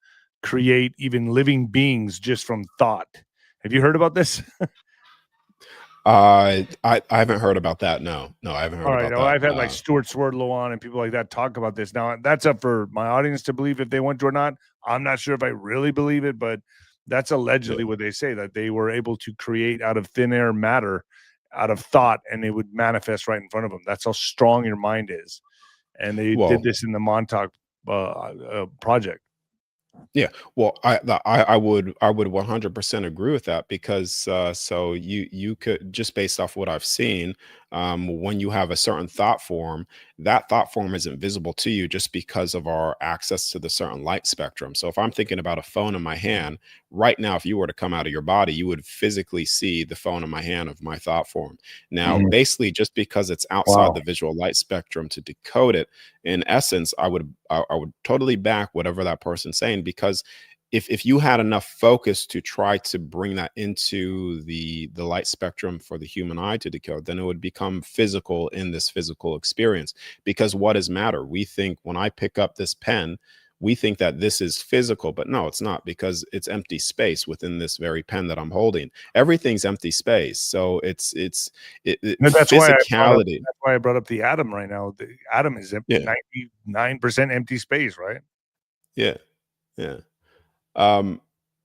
create even living beings just from thought. Have you heard about this? I haven't heard about that. No, I haven't heard about that. I've had like Stuart Swerdlow on and people like that talk about this. Now that's up for my audience to believe if they want to or not. I'm not sure if I really believe it, but That's allegedly what they say, that they were able to create out of thin air matter, out of thought, and it would manifest right in front of them. That's how strong your mind is. And they Well, did this in the Montauk project. yeah, well, I would 100% agree with that because so you could, just based off what I've seen, when you have a certain thought form, that thought form isn't visible to you just because of our access to the certain light spectrum. So if I'm thinking about a phone in my hand right now, if you were to come out of your body, you would physically see the phone in my hand of my thought form. Now, Mhm. basically, just because it's outside Wow. the visual light spectrum to decode it, in essence, I would totally back whatever that person's saying, because if you had enough focus to try to bring that into the light spectrum for the human eye to decode, then it would become physical in this physical experience. Because what is matter? We think, when I pick up this pen, we think that this is physical, but no, it's not, because it's empty space within this very pen that I'm holding. Everything's empty space. So And physicality. that's why I brought up the atom right now. The atom is Yeah, 99% empty space, right? yeah, yeah. Um,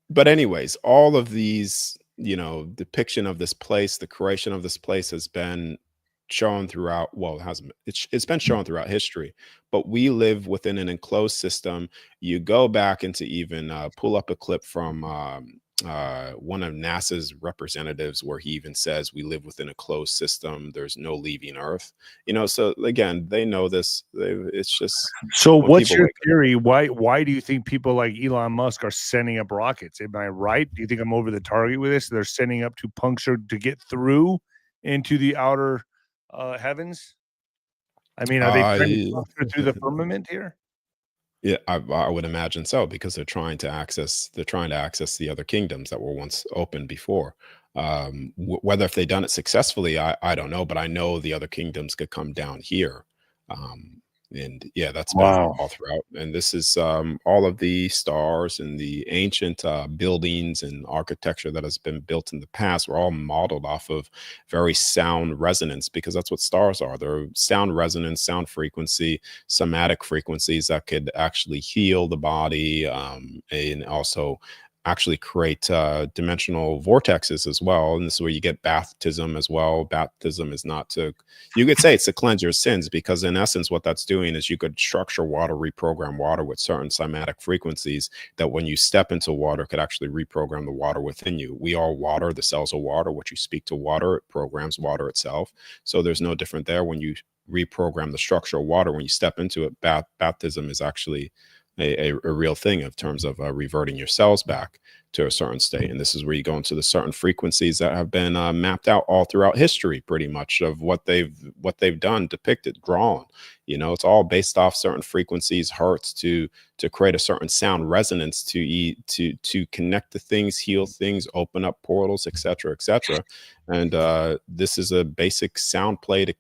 but anyways, all of these, depiction of this place, the creation of this place has been shown throughout, well, it hasn't, it's been shown throughout history, but we live within an enclosed system. You go back into, even pull up a clip from one of NASA's representatives, where he even says we live within a closed system. There's no leaving Earth. So again, they know this. It's just, So when what's people your wake up. theory? Why do you think people like Elon Musk are sending up rockets? Am I right? Do you think I'm over the target with this? They're sending up to puncture, to get through into the outer heavens? I mean, are they trying to I puncture through the firmament here? Yeah, I would imagine so, because they're trying to access the other kingdoms that were once open before. Whether if they've done it successfully, I don't know, but I know the other kingdoms could come down here. Um, and yeah, that's been Wow. all throughout. And this is all of the stars and the ancient buildings and architecture that has been built in the past were all modeled off of very sound resonance, because that's what stars are. They're sound resonance, sound frequency, somatic frequencies that could actually heal the body, and also actually create dimensional vortexes as well. And this is where you get baptism as well. Baptism is not to, you could say it's to cleanse your sins, because in essence, what that's doing is you could structure water, reprogram water with certain somatic frequencies that when you step into water could actually reprogram the water within you. We are water, the cells are water. What you speak to water, it programs water itself. So there's no different there. When you reprogram the structure of water, when you step into it, baptism is actually a real thing, in terms of reverting your cells back to a certain state. And this is where you go into the certain frequencies that have been mapped out all throughout history, pretty much, of what they've done, depicted, drawn. It's all based off certain frequencies, hertz, to create a certain sound resonance, to connect the things, heal things, open up portals, etc., etc. And this is a basic sound plate,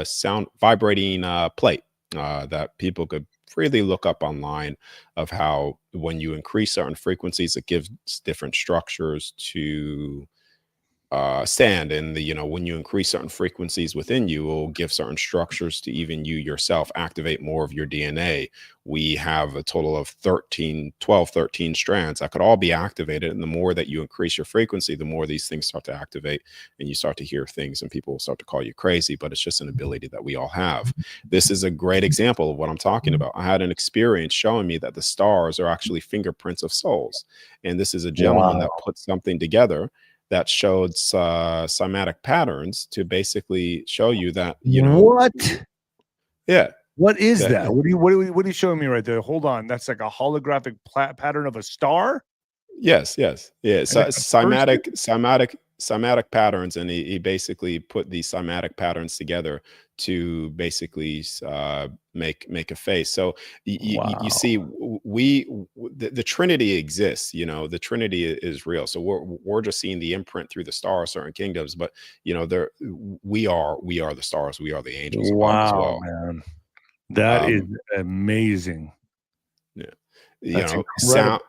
sound vibrating plate that people could freely look up online, of how when you increase certain frequencies, it gives different structures to stand. And when you increase certain frequencies within you, it will give certain structures to even you yourself, activate more of your DNA. We have a total of 13 strands that could all be activated, and the more that you increase your frequency, the more these things start to activate, and you start to hear things, and people will start to call you crazy, but it's just an ability that we all have. This is a great example of what I'm talking about. I had an experience showing me that the stars are actually fingerprints of souls, and this is a gentleman that Wow. put something together that showed cymatic patterns to basically show you that, What? yeah, What is that, that? What are you showing me right there? Hold on. That's like a holographic pattern of a star, yes, yeah. and it's a person. Cymatic patterns, and he basically put these cymatic patterns together to basically make a face. So you Wow. see, the Trinity exists. The Trinity is real. So we're just seeing the imprint through the stars, certain kingdoms, but there we are the stars. We are the angels above as Wow, well. man. That is Um, amazing. yeah, That's sound. incredible.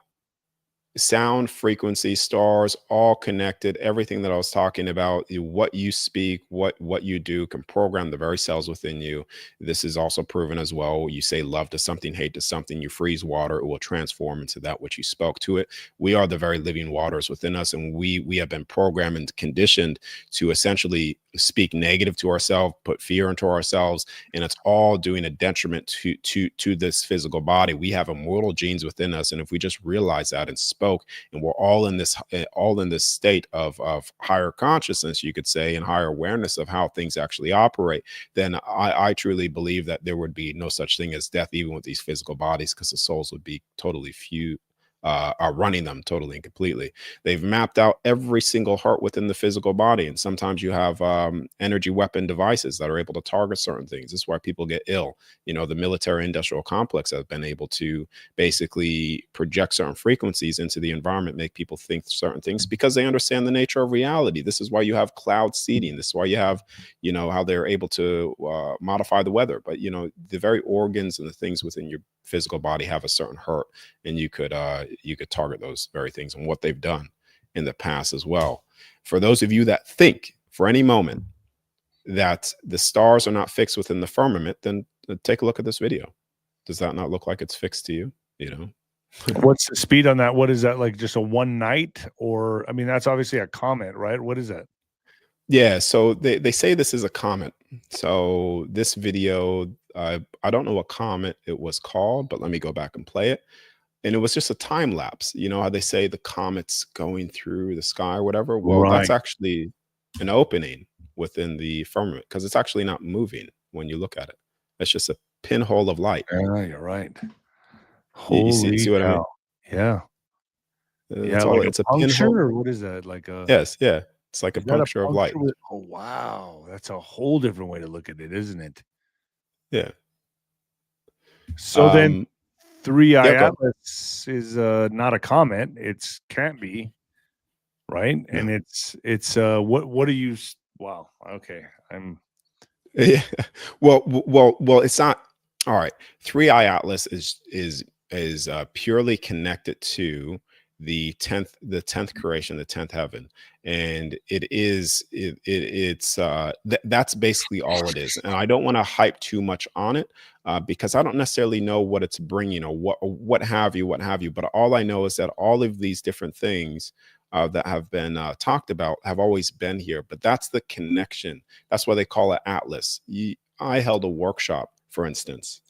sound, frequency, stars, all connected. Everything that I was talking about, what you speak, what you do, can program the very cells within you. This is also proven as well. You say love to something, hate to something, you freeze water, it will transform into that which you spoke to it. We are the very living waters within us, and we have been programmed and conditioned to essentially speak negative to ourselves, put fear into ourselves, and it's all doing a detriment to this physical body. We have immortal genes within us, and if we just realize that and spoke, and we're all in this state of higher consciousness, you could say, and higher awareness of how things actually operate, then I truly believe that there would be no such thing as death, even with these physical bodies, because the souls would be totally few. Are running them totally and completely. They've mapped out every single heart within the physical body, and sometimes you have energy weapon devices that are able to target certain things. This is why people get ill. You know, the military industrial complex has been able to basically project certain frequencies into the environment, make people think certain things because they understand the nature of reality. This is why you have cloud seeding. This is why you have, you know, how they're able to modify the weather. But, you know, the very organs and the things within your physical body have a certain hurt, and you could target those very things, and what they've done in the past as well. For those of you that think for any moment that the stars are not fixed within the firmament, then take a look at this video. Does that not look like it's fixed to you? You know, what's the speed on that? What is that, like just a one night? Or I mean, that's obviously a comet, right? What is that? Yeah, so they say this is a comet. So this video, I don't know what comet it was called, but let me go back and play it. And it was just a time lapse. You know how they say the comet's going through the sky or whatever? Well, that's Right. actually an opening within the firmament, because it's actually not moving when you look at it. It's just a pinhole of light. Yeah, you're right. You see, Holy see what I mean? cow. Yeah. Yeah, It's all, like a it's a puncture, pinhole. or what is that? Like a Yes, yeah. It's like a is that a puncture of light. puncture with oh wow, that's a whole different way to look at it, isn't it? Yeah. So then Um, 3i yeah, go ahead. Atlas is not a comet. It's can't be, right? No. And it's what do you wow, okay. I'm Yeah. Well, it's not. All right. 3i Atlas is purely connected to the 10th creation, the 10th heaven. And that's basically all it is. And I don't want to hype too much on it, because I don't necessarily know what it's bringing, or what have you, but all I know is that all of these different things that have been talked about have always been here. But that's the connection. That's why they call it Atlas. I held a workshop, for instance.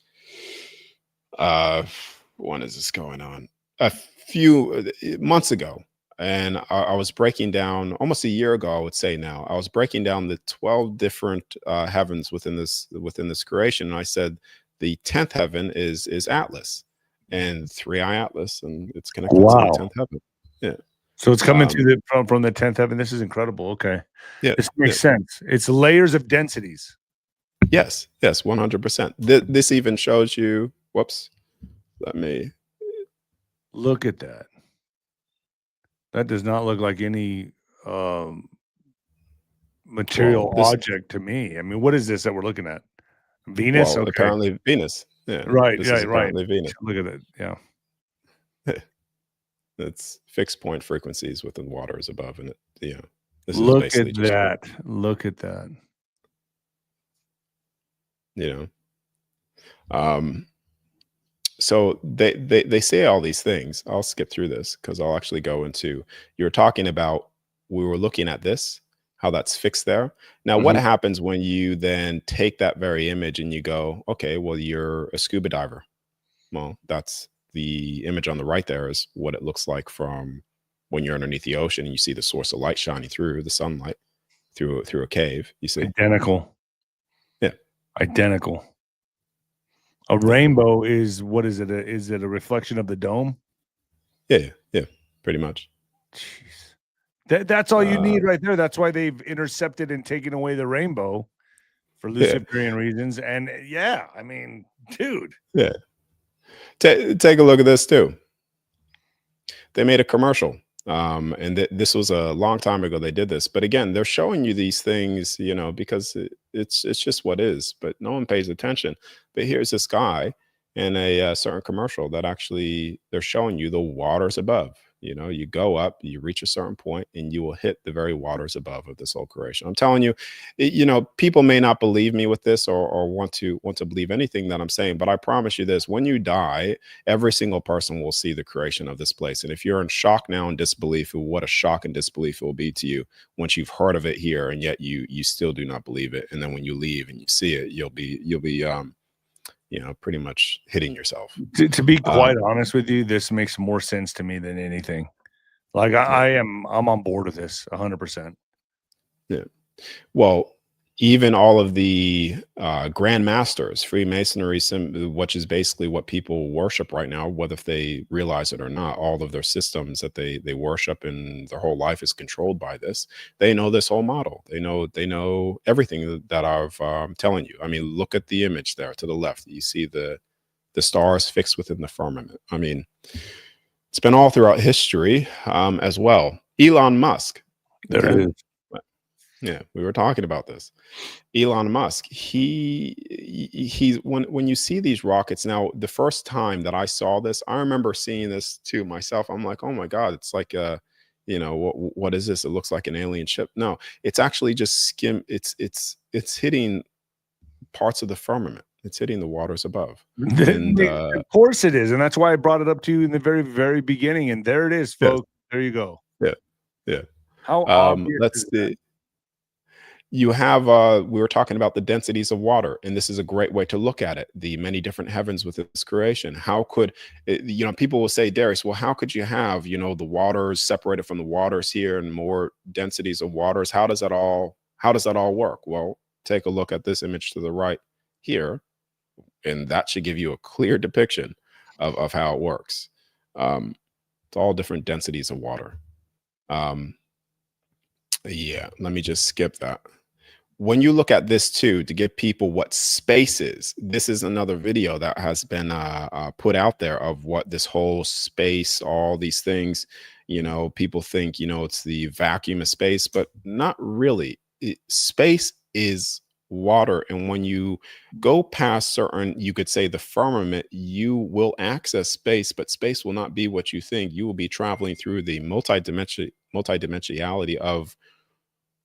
When is this going on? A few months ago. And I was breaking down, almost a year ago, I would say now, I was breaking down the 12 different heavens within this creation. And I said the 10th heaven is Atlas, and 3i Atlas, and it's connected to the wow. 10th heaven. Yeah. So it's coming to Um, the from the 10th heaven. This is incredible. Okay. yeah. This Yeah. makes sense. It's layers of densities. Yes. Yes. 100%. This even shows you, whoops, let me, Look at that. That does not look like any material this, object to me. I mean, what is this that we're looking at? Venus? well, Okay. apparently Venus. Yeah. Right. This Yeah. is Right. apparently Venus. Look at that. Yeah. It's fixed point frequencies within waters above, and this is Look at basically just, that. Look at that. you know, so they say all these things. I'll skip through this because I'll actually go into, you're talking about, we were looking at this, how that's fixed there. Now, what Mhm. happens when you then take that very image and you go, okay, well, you're a scuba diver. Well, that's the image on the right there is what it looks like from when you're underneath the ocean and you see the source of light shining through the sunlight through a cave. You see? Identical. Yeah. Identical. A rainbow is what is it? Is it a reflection of the dome? Yeah. Pretty much. Jeez. That's all you need right there. That's why they've intercepted and taken away the rainbow for Luciferian reasons. And yeah, I mean, dude. Yeah. Take a look at this too. They made a commercial. And this was a long time ago they did this, but again, they're showing you these things, because it's just what is, but no one pays attention. But here's this guy in a certain commercial that actually they're showing you the waters above. You know, you go up, you reach a certain point, and you will hit the very waters above of this whole creation. I'm telling you, you know, people may not believe me with this, or want to believe anything that I'm saying, but I promise you this: when you die, every single person will see the creation of this place. And if you're in shock now and disbelief, what a shock and disbelief it will be to you once you've heard of it here, and yet you still do not believe it. And then when you leave and you see it, you'll be you know, pretty much hitting yourself. To be quite honest with you, this makes more sense to me than anything. Like I'm on board with this 100%. Yeah. Well, even all of the Grand Masters, Freemasonry, which is basically what people worship right now, whether if they realize it or not, all of their systems that they worship and their whole life is controlled by this. They know this whole model. They know everything that I've telling you. I mean, look at the image there to the left. You see the stars fixed within the firmament. I mean, it's been all throughout history as well. Elon Musk. There it is. Yeah, we were talking about this. Elon Musk, he's when you see these rockets now, the first time that I saw this, I remember seeing this too myself. I'm like, oh my God, it's like you know, what is this? It looks like an alien ship. No, it's actually just it's hitting parts of the firmament. It's hitting the waters above. And of course it is. And that's why I brought it up to you in the very, very beginning. And there it is, folks. Yeah. There you go. Yeah. Yeah. How obvious let's see. You have we were talking about the densities of water, and this is a great way to look at it, the many different heavens within this creation. How could you know, people will say, Darius, well, how could you have, you know, the waters separated from the waters here and more densities of waters? How does that all work? Well, take a look at this image to the right here, and that should give you a clear depiction of how it works. It's all different densities of water. Yeah, let me just skip that. When you look at this too, to give people what space is, this is another video that has been put out there of what this whole space, all these things, you know, people think, you know, it's the vacuum of space, but not really. Space is water. And when you go past certain, you could say the firmament, you will access space, but space will not be what you think. You will be traveling through the multidimensionality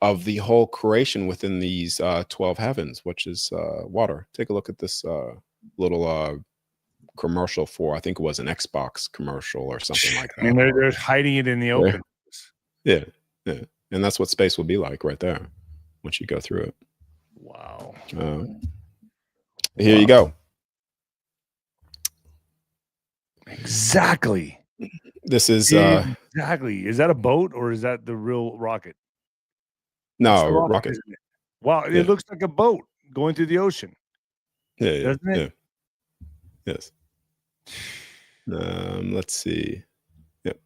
of the whole creation within these 12 heavens, which is water. Take a look at this little commercial for, I think it was an Xbox commercial or something like that. I mean, they're hiding it in the open. Yeah, yeah. And that's what space will be like right there once you go through it. Wow. Here you go. Exactly. This is exactly. Is that a boat or is that the real rocket? No, rocket. Wow, it looks like a boat going through the ocean. Yeah, doesn't it? Yeah. Yes. Let's see. Yep.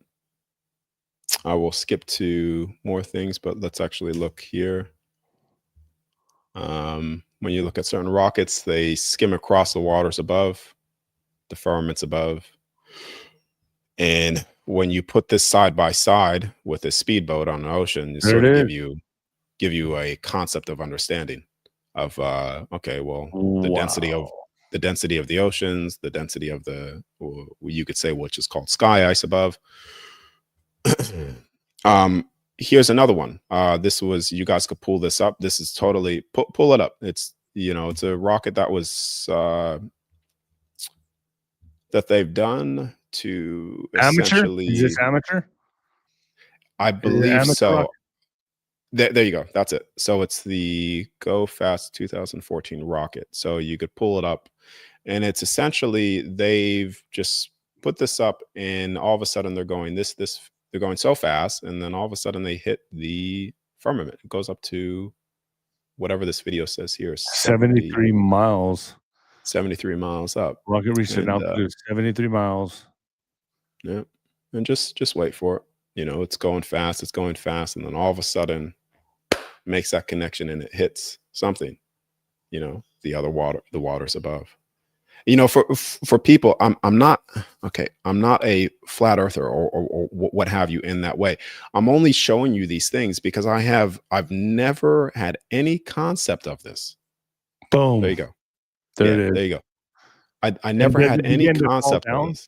I will skip to more things, but let's actually look here. When you look at certain rockets, they skim across the waters above, the firmaments above. And when you put this side by side with a speedboat on the ocean, it sort of give you a concept of understanding of okay, well, the density of the oceans, the density of the, you could say, which is called sky ice above. Here's another one. This was, you guys could pull this up. This is totally pull it up. It's, you know, it's a rocket that was that they've done to essentially. Is this amateur? I believe so. Rocket? There you go. That's it. So it's the Go Fast 2014 rocket. So you could pull it up, and it's essentially, they've just put this up, and all of a sudden they're going they're going so fast, and then all of a sudden they hit the firmament. It goes up to whatever this video says here, 73 miles. 73 miles up. Rocket reached altitude 73 miles. Yeah, and just wait for it. You know, it's going fast, and then all of a sudden makes that connection and it hits something, you know, the waters above. You know, for people, I'm not a flat earther or what have you in that way. I'm only showing you these things because I've never had any concept of this. Boom. There you go. There it is. There you go. I never had any concept of this.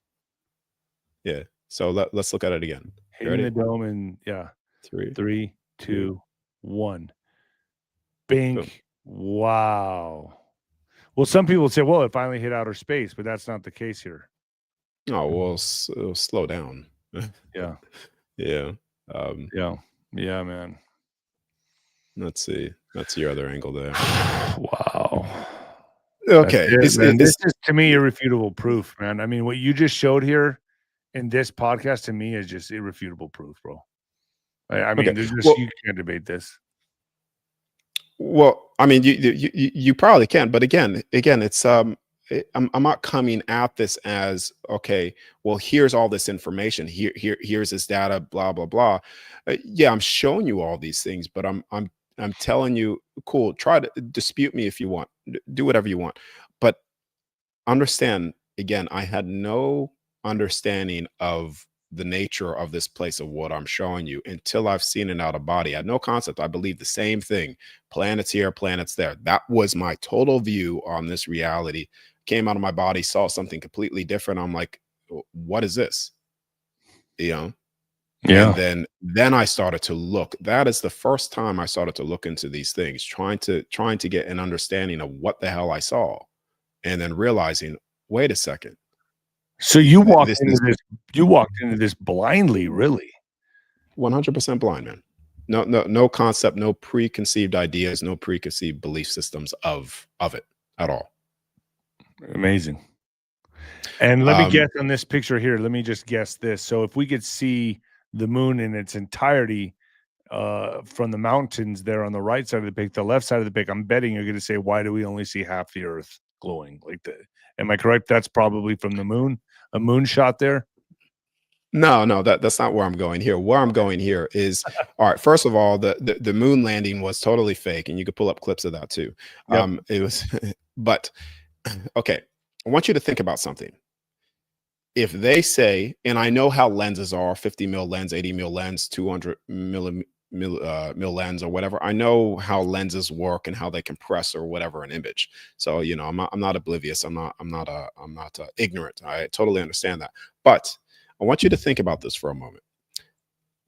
Yeah. So let's look at it again. You Hitting the ready? dome and yeah. 3, 3, 2, 2, 1. boom. Bink. Wow. Well, some people say, well, it finally hit outer space, but that's not the case here. Oh, well, it'll slow down. Yeah. Yeah. Yeah. Yeah, man. Let's see. That's your other angle there. Wow. Okay. That's it, man. This is, to me, irrefutable proof, man. I mean, what you just showed here in this podcast to me is just irrefutable proof, bro. I mean, Okay. there's just Well, you can't debate this. well, I mean, you probably can, but again, it's I'm not coming at this as okay. Well, here's all this information. Here's this data. Blah blah blah. Yeah, I'm showing you all these things, but I'm telling you, cool. Try to dispute me if you want. Do whatever you want, but understand again. I had no understanding of the nature of this place of what I'm showing you until I've seen it out of body. I had no concept. I believe the same thing. Planets here, planets there. That was my total view on this reality. Came out of my body, saw something completely different. I'm like, what is this? You know? Yeah. And then I started to look. That is the first time I started to look into these things, trying to get an understanding of what the hell I saw. And then realizing, wait a second. So you walked This into is this. You walked into this blindly, really. 100% blind, man. No concept, no preconceived ideas, no preconceived belief systems of it at all. Amazing. And let me guess on this picture here. Let me just guess this. So if we could see the moon in its entirety from the mountains there on the right side of the pic, the left side of the pic, I'm betting you're going to say, why do we only see half the Earth glowing like that? Am I correct? That's probably from the moon, a moon shot there. No, that's not where I'm going here. Where I'm going here is, all right, first of all, the moon landing was totally fake, and you could pull up clips of that too. Yep. It was, but okay, I want you to think about something. If they say, and I know how lenses are, 50 mil lens, 80 mil lens, 200 mil lens or whatever. I know how lenses work and how they compress or whatever an image. So, you know, I'm not oblivious. I'm not ignorant. I totally understand that. But I want you to think about this for a moment.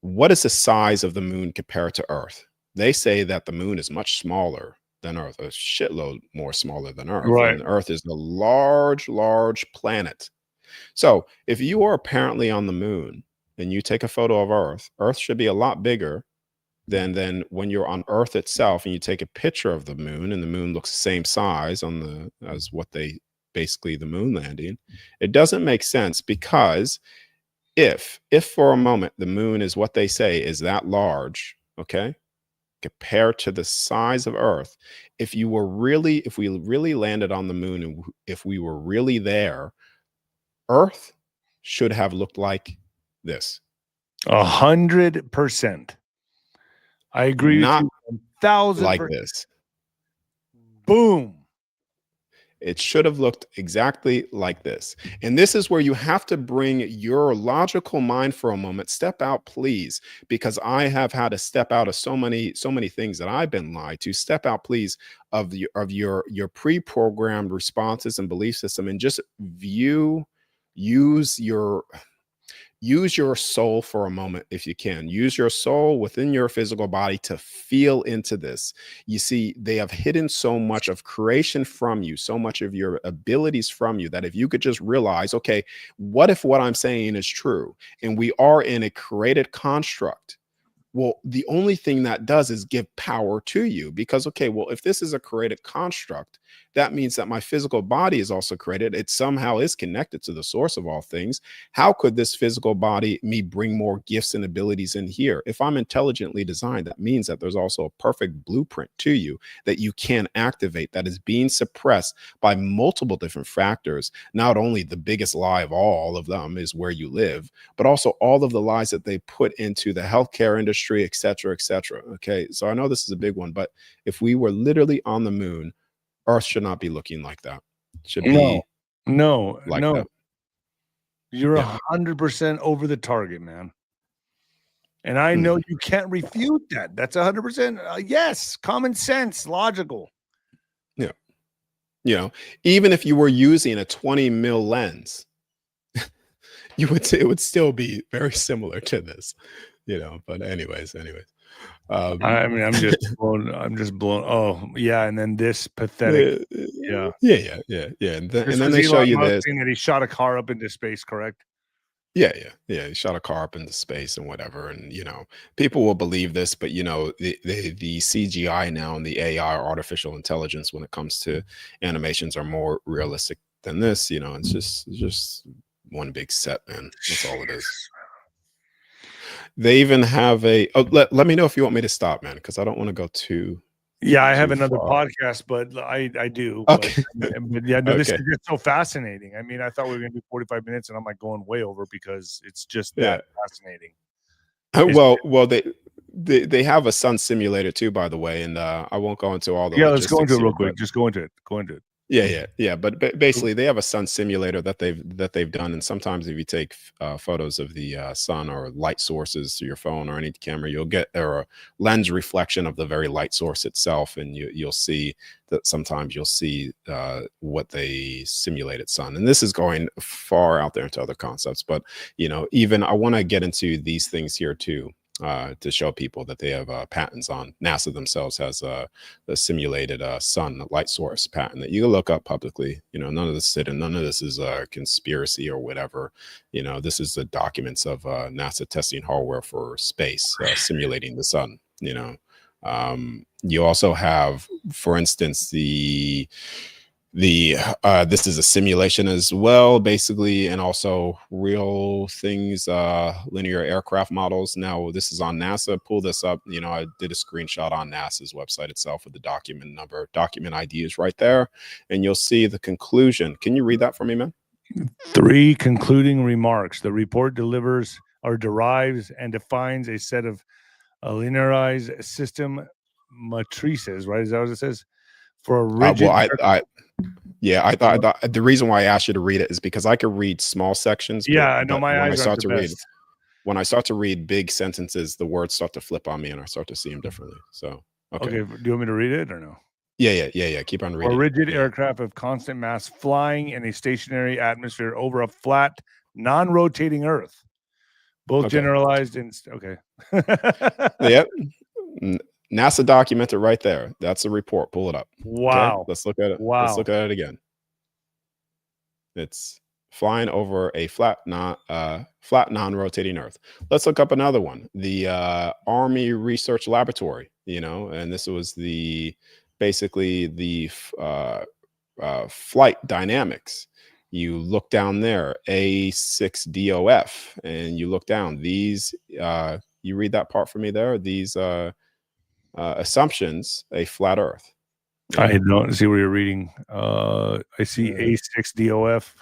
What is the size of the moon compared to Earth? They say that the moon is much smaller than Earth, a shitload more smaller than Earth. Right. And Earth is a large planet. So if you are apparently on the moon and you take a photo of Earth, Earth should be a lot bigger than when you're on Earth itself and you take a picture of the moon and the moon looks the same size as what they basically the moon landing. It doesn't make sense because if for a moment the moon is what they say is that large, okay, compared to the size of Earth, if we really landed on the moon and if we were really there, Earth should have looked like this. 100%. I agree Not with you 1,000%. like this. Boom. It should have looked exactly like this. And this is where you have to bring your logical mind for a moment. Step out, please, because I have had to step out of so many things that I've been lied to. Step out, please, of your pre-programmed responses and belief system, and just use your soul for a moment if you can. Use your soul within your physical body to feel into this. You see, they have hidden so much of creation from you, so much of your abilities from you, that if you could just realize, okay, what if what I'm saying is true and we are in a created construct? Well, the only thing that does is give power to you because, okay, well, if this is a created construct, that means that my physical body is also created. It somehow is connected to the source of all things. How could this physical body, me, bring more gifts and abilities in here? If I'm intelligently designed, that means that there's also a perfect blueprint to you that you can activate that is being suppressed by multiple different factors. Not only the biggest lie of all of them is where you live, but also all of the lies that they put into the healthcare industry, et cetera, et cetera. Okay, so I know this is a big one, but if we were literally on the moon, Earth should not be looking like that. It should be like that. You're Yeah. 100% over the target, man. And I know you can't refute that. That's 100%. Yes, common sense, logical. Yeah. You know, even if you were using a 20 mil lens, it would still be very similar to this, but anyways. I mean, I'm just blown. Oh, yeah. And then this pathetic. Yeah, Yeah. yeah. And This then was they show Elon you Musk this. saying that he shot a car up into space, correct? Yeah. He shot a car up into space and whatever, and people will believe this, but the CGI now and the AI, artificial intelligence, when it comes to animations, are more realistic than this. It's just one big set, man. That's all it is. They even have a. Oh, let me know if you want me to stop, man, because I don't want to go too. Yeah, I have Too another far. podcast, but I do. Okay. But yeah, no, this Okay. is just so fascinating. I mean, I thought we were going to do 45 minutes, and I'm like going way over because it's just Yeah. that fascinating. It's- Well, they have a sun simulator too, by the way, and I won't go into all the yeah, let's go into logistics it real here, quick. but Just go into it. Go into it. yeah. But basically, they have a sun simulator that they've done, and sometimes if you take photos of the sun or light sources to your phone or any camera, you'll get a lens reflection of the very light source itself, and you'll see that sometimes you'll see what they simulated sun, and this is going far out there into other concepts, but even I want to get into these things here too. To show people that they have patents on. NASA themselves has a simulated sun light source patent that you can look up publicly. None of this is a conspiracy or whatever. This is the documents of NASA testing hardware for space, simulating the sun. You also have, for instance, the this is a simulation as well, basically, and also real things, linear aircraft models. Now this is on NASA. Pull this up. I did a screenshot on NASA's website itself with the document number. Document ID is right there, and you'll see the conclusion. Can you read that for me, man? 3 concluding remarks. The report delivers or derives and defines a set of linearized system matrices, right? Is that what it says? For a rigid. I thought the reason why I asked you to read it is because I could read small sections. Yeah, I know but my when I eyes start aren't to the read, best. when I start to read big sentences, the words start to flip on me, and I start to see them differently. So Okay, do you want me to read it or no? Yeah. Keep on reading. A rigid aircraft of constant mass flying in a stationary atmosphere over a flat, non-rotating Earth. Both Okay. generalized in okay. Yep. NASA documented right there. That's the report. Pull it up. Wow. Okay? Let's look at it. Wow. Let's look at it again. It's flying over a flat non-rotating Earth. Let's look up another one. The Army Research Laboratory, and this was basically the flight dynamics. You look down there, A6DOF, and you look down. These, you read that part for me there. These assumptions, a flat Earth. I don't see where you're reading. I see A6DOF.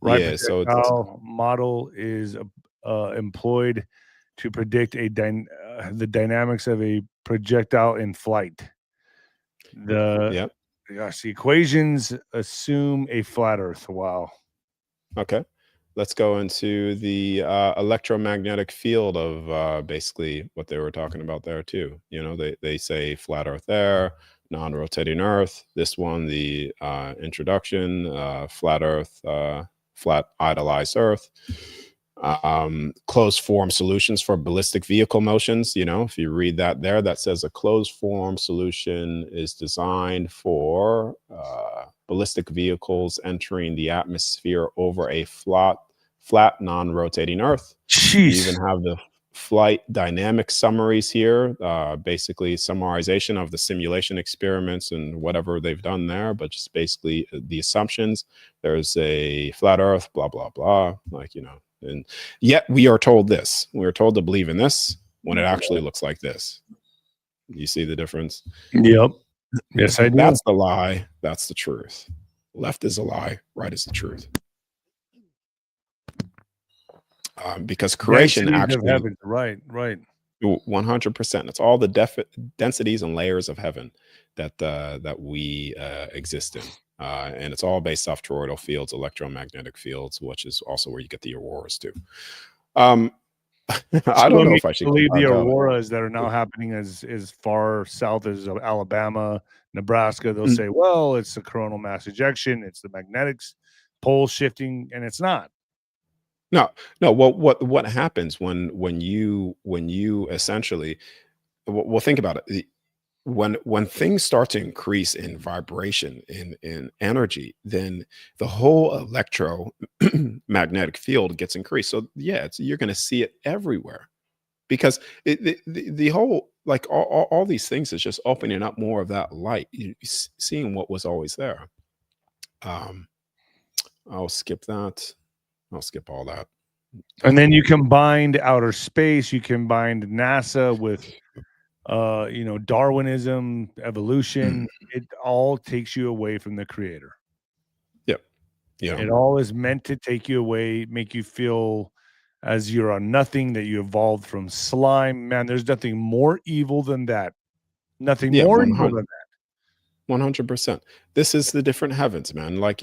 Right. Yeah. So model is employed to predict the dynamics of a projectile in flight. The equations assume a flat Earth. Wow. Okay. Let's go into the electromagnetic field of basically what they were talking about there too. They say flat Earth there, non-rotating Earth. This one, the introduction, flat Earth, flat idolized Earth. Closed form solutions for ballistic vehicle motions. If you read that there, that says a closed form solution is designed for ballistic vehicles entering the atmosphere over a flat non-rotating Earth. Jeez. You even have the flight dynamic summaries here, basically summarization of the simulation experiments and whatever they've done there, but just basically the assumptions. There's a flat Earth, blah, blah, blah, and yet we are told this. We are told to believe in this when it actually looks like this. You see the difference? Yep. Yes, I do. That's the lie. That's the truth. Left is a lie. Right is the truth. Because creation actually, heaven. Right. 100%. It's all the densities and layers of heaven that we exist in, and it's all based off toroidal fields, electromagnetic fields, which is also where you get the auroras too. I don't know if I should believe the auroras that are now happening as far south as Alabama, Nebraska. They'll say, well, it's the coronal mass ejection, it's the magnetics pole shifting, and it's not. No, no. What happens when you essentially, well, think about it. When things start to increase in vibration, in energy, then the whole electromagnetic field gets increased. So yeah, you're going to see it everywhere, because the whole, like, all these things is just opening up more of that light, seeing what was always there. um I'll skip that. I'll skip all that. And then you combined outer space, you combined NASA with Darwinism, evolution. It all takes you away from the creator. Yep. Yeah. It all is meant to take you away, make you feel as you're on nothing, that you evolved from slime. Man, there's nothing more evil than that. Nothing Yeah. more evil than that. 100%. This is the different heavens, man. Like,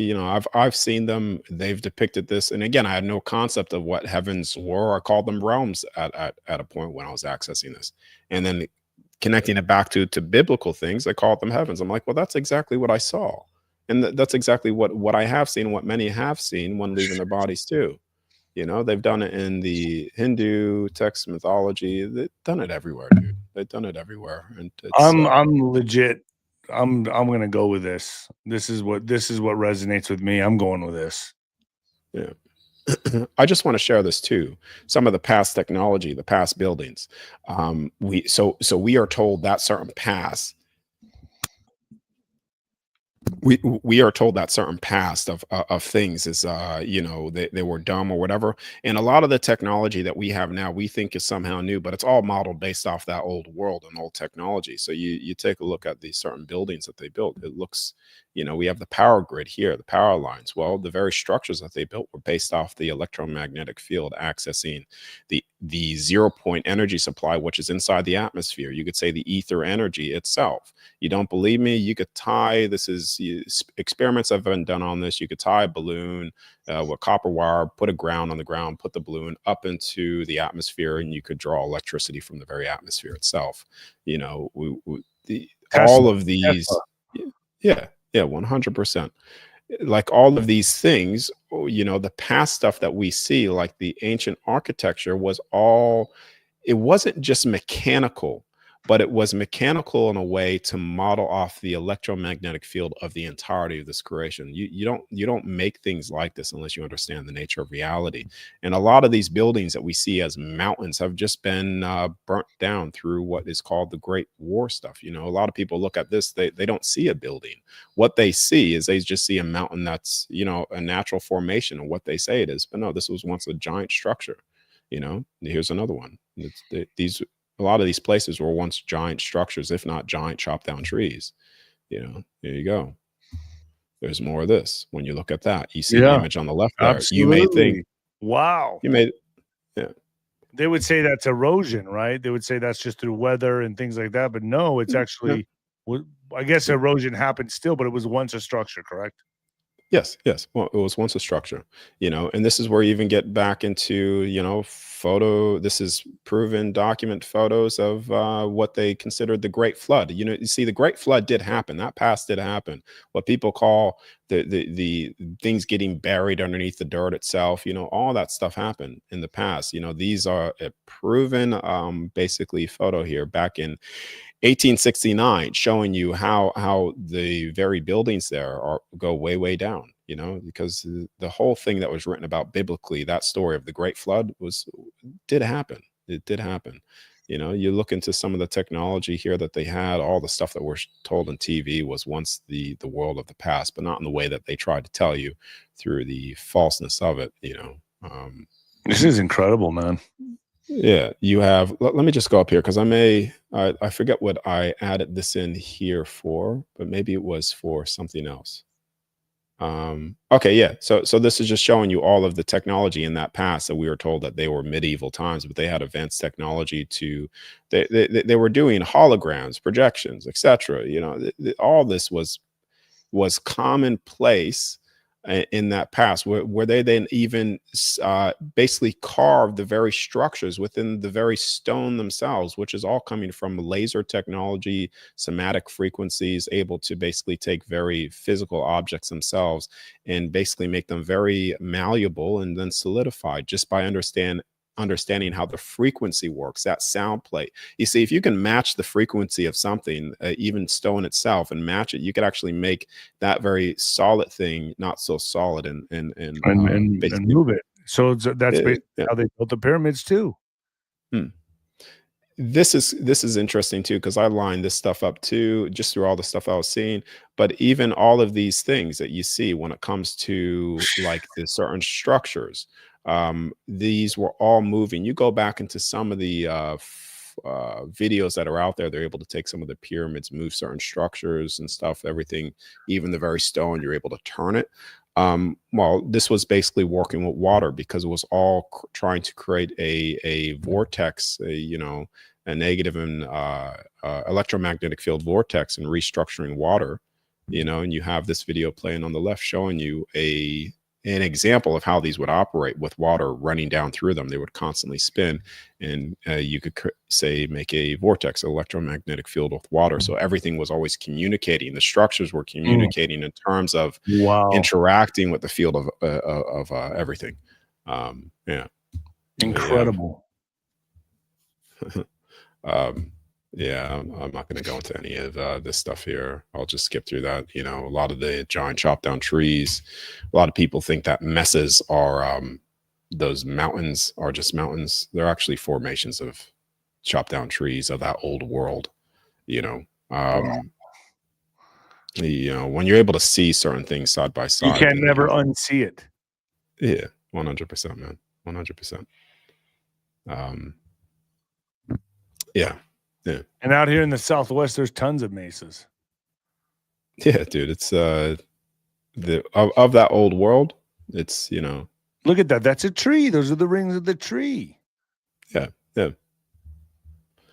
I've seen them. They've depicted this, and again, I had no concept of what heavens were. I called them realms at a point when I was accessing this, and then connecting it back to biblical things. I called them heavens. I'm like, well, that's exactly what I saw, and that's exactly what I have seen, what many have seen when leaving their bodies too. They've done it in the Hindu text mythology. They've done it everywhere, dude. They've done it everywhere, and it's I'm legit. I'm gonna go with this. This is what resonates with me. I'm going with this. yeah. I just want to share this too. Some of the past technology, the past buildings. We are told that certain past we are told that certain past of things is, they were dumb or whatever, and a lot of the technology that we have now we think is somehow new, but it's all modeled based off that old world and old technology. So you take a look at these certain buildings that they built. It looks, we have the power grid here, the power lines. Well, the very structures that they built were based off the electromagnetic field accessing the 0 point energy supply, which is inside the atmosphere. You could say the ether energy itself. You don't believe me? You could tie, experiments have been done on this. You could tie a balloon with copper wire, put a ground on the ground, put the balloon up into the atmosphere, and you could draw electricity from the very atmosphere itself. All of these, Tesla. yeah, 100%. Like all of these things, the past stuff that we see, like the ancient architecture, it wasn't just mechanical, but it was mechanical in a way to model off the electromagnetic field of the entirety of this creation. You don't make things like this unless you understand the nature of reality. And a lot of these buildings that we see as mountains have just been burnt down through what is called the Great War stuff. A lot of people look at this, they don't see a building. What they see is they just see a mountain that's, a natural formation of what they say it is. But no, this was once a giant structure. Here's another one. A lot of these places were once giant structures, if not giant chopped down trees. There you go. There's more of this. When you look at that, you see the image on the left there. Absolutely. You may think, wow. Yeah. They would say that's erosion, right? They would say that's just through weather and things like that. But no, it's actually, I guess erosion happens still, but it was once a structure, correct? Yes. Well, it was once a structure, and this is where you even get back into, photo. This is proven document photos of what they considered the Great Flood. You see, the Great Flood did happen. That past did happen. What people call the things getting buried underneath the dirt itself, all that stuff happened in the past. These are a proven, basically photo here back in 1869, showing you how the very buildings there go way down, because the whole thing that was written about biblically, that story of the Great Flood, did happen. It did happen. You look into some of the technology here that they had, all the stuff that we're told on TV was once the world of the past, but not in the way that they tried to tell you through the falseness of it. This is incredible, man. Yeah, you have. Let me just go up here because I forget what I added this in here for, but maybe it was for something else. Okay, yeah. So this is just showing you all of the technology in that past that we were told that they were medieval times, but they had advanced technology to. They were doing holograms, projections, etc. All this was commonplace in that past, where they then even basically carved the very structures within the very stone themselves, which is all coming from laser technology, somatic frequencies, able to basically take very physical objects themselves and basically make them very malleable and then solidified just by understanding how the frequency works, that sound plate. You see, if you can match the frequency of something, even stone itself, and match it, you could actually make that very solid thing not so solid and move it. So that's basically yeah. how they built the pyramids too. This is interesting too, because I lined this stuff up too, just through all the stuff I was seeing. But even all of these things that you see when it comes to like the certain structures, these were all moving. You go back into some of the videos that are out there, they're able to take some of the pyramids, move certain structures and stuff, everything, even the very stone, you're able to turn it. Well, this was basically working with water, because it was all trying to create a vortex, a negative and electromagnetic field vortex, and restructuring water, and you have this video playing on the left showing you an example of how these would operate with water running down through them. They would constantly spin, and you could say make a vortex, electromagnetic field with water. So everything was always communicating. The structures were communicating in terms of interacting with the field of everything. Yeah, incredible. Yeah, I'm not going to go into any of this stuff here. I'll just skip through that. A lot of the giant chopped down trees, a lot of people think that mesas are those mountains are just mountains. They're actually formations of chopped down trees of that old world. When you're able to see certain things side by side, you can never unsee it. Yeah, 100%, man, 100%. Yeah. And out here in the Southwest, there's tons of mesas. Yeah, dude, it's of that old world. It's look at that. That's a tree. Those are the rings of the tree. Yeah.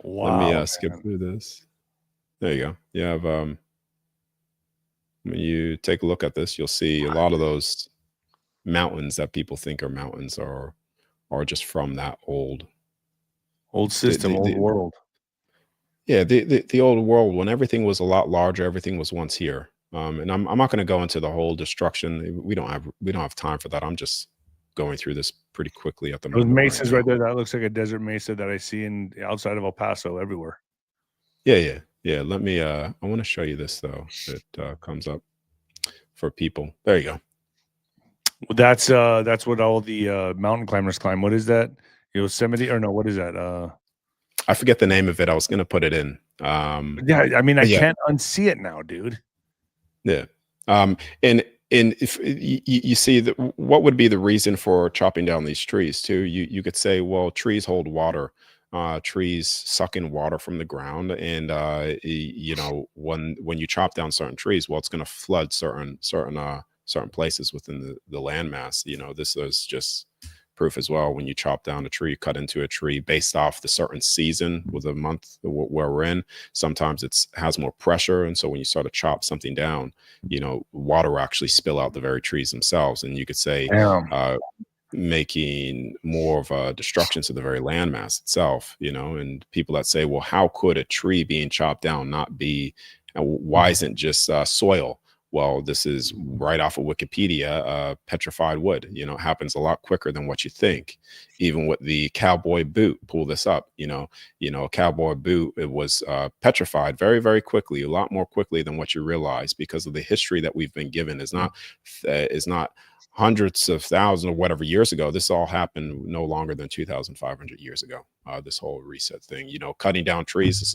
Wow. Let me skip through this. There you go. You have when you take a look at this, you'll see a lot of those mountains that people think are mountains are just from that old system, old world. Yeah, the old world, when everything was a lot larger, everything was once here. And I'm not going to go into the whole destruction. We don't have time for that. I'm just going through this pretty quickly at the moment. Those mesas right there, that looks like a desert mesa that I see outside of El Paso everywhere. Yeah. Let me I want to show you this though. It comes up for people. There you go. That's what all the mountain climbers climb. What is that? Yosemite, or no, what is that? I forget the name of it. I was gonna put it in. Yeah, I mean, I can't unsee it now, dude. Yeah. And if you see that, what would be the reason for chopping down these trees too? You could say, well, trees hold water. Trees suck in water from the ground, and when you chop down certain trees, well, it's going to flood certain places within the landmass. This is just proof as well. When you chop down a tree, cut into a tree based off the certain season with a month where we're in, sometimes it has more pressure, and so when you start to chop something down, water will actually spill out the very trees themselves, and you could say making more of a destruction to the very landmass itself. And people that say, well, how could a tree being chopped down not be, why isn't just soil? Well, this is right off of Wikipedia. Petrified wood, it happens a lot quicker than what you think. Even with the cowboy boot, pull this up. A cowboy boot, it was petrified very, very quickly, a lot more quickly than what you realize, because of the history that we've been given. Is not hundreds of thousands or whatever years ago. This all happened no longer than 2,500 years ago. This whole reset thing, cutting down trees. This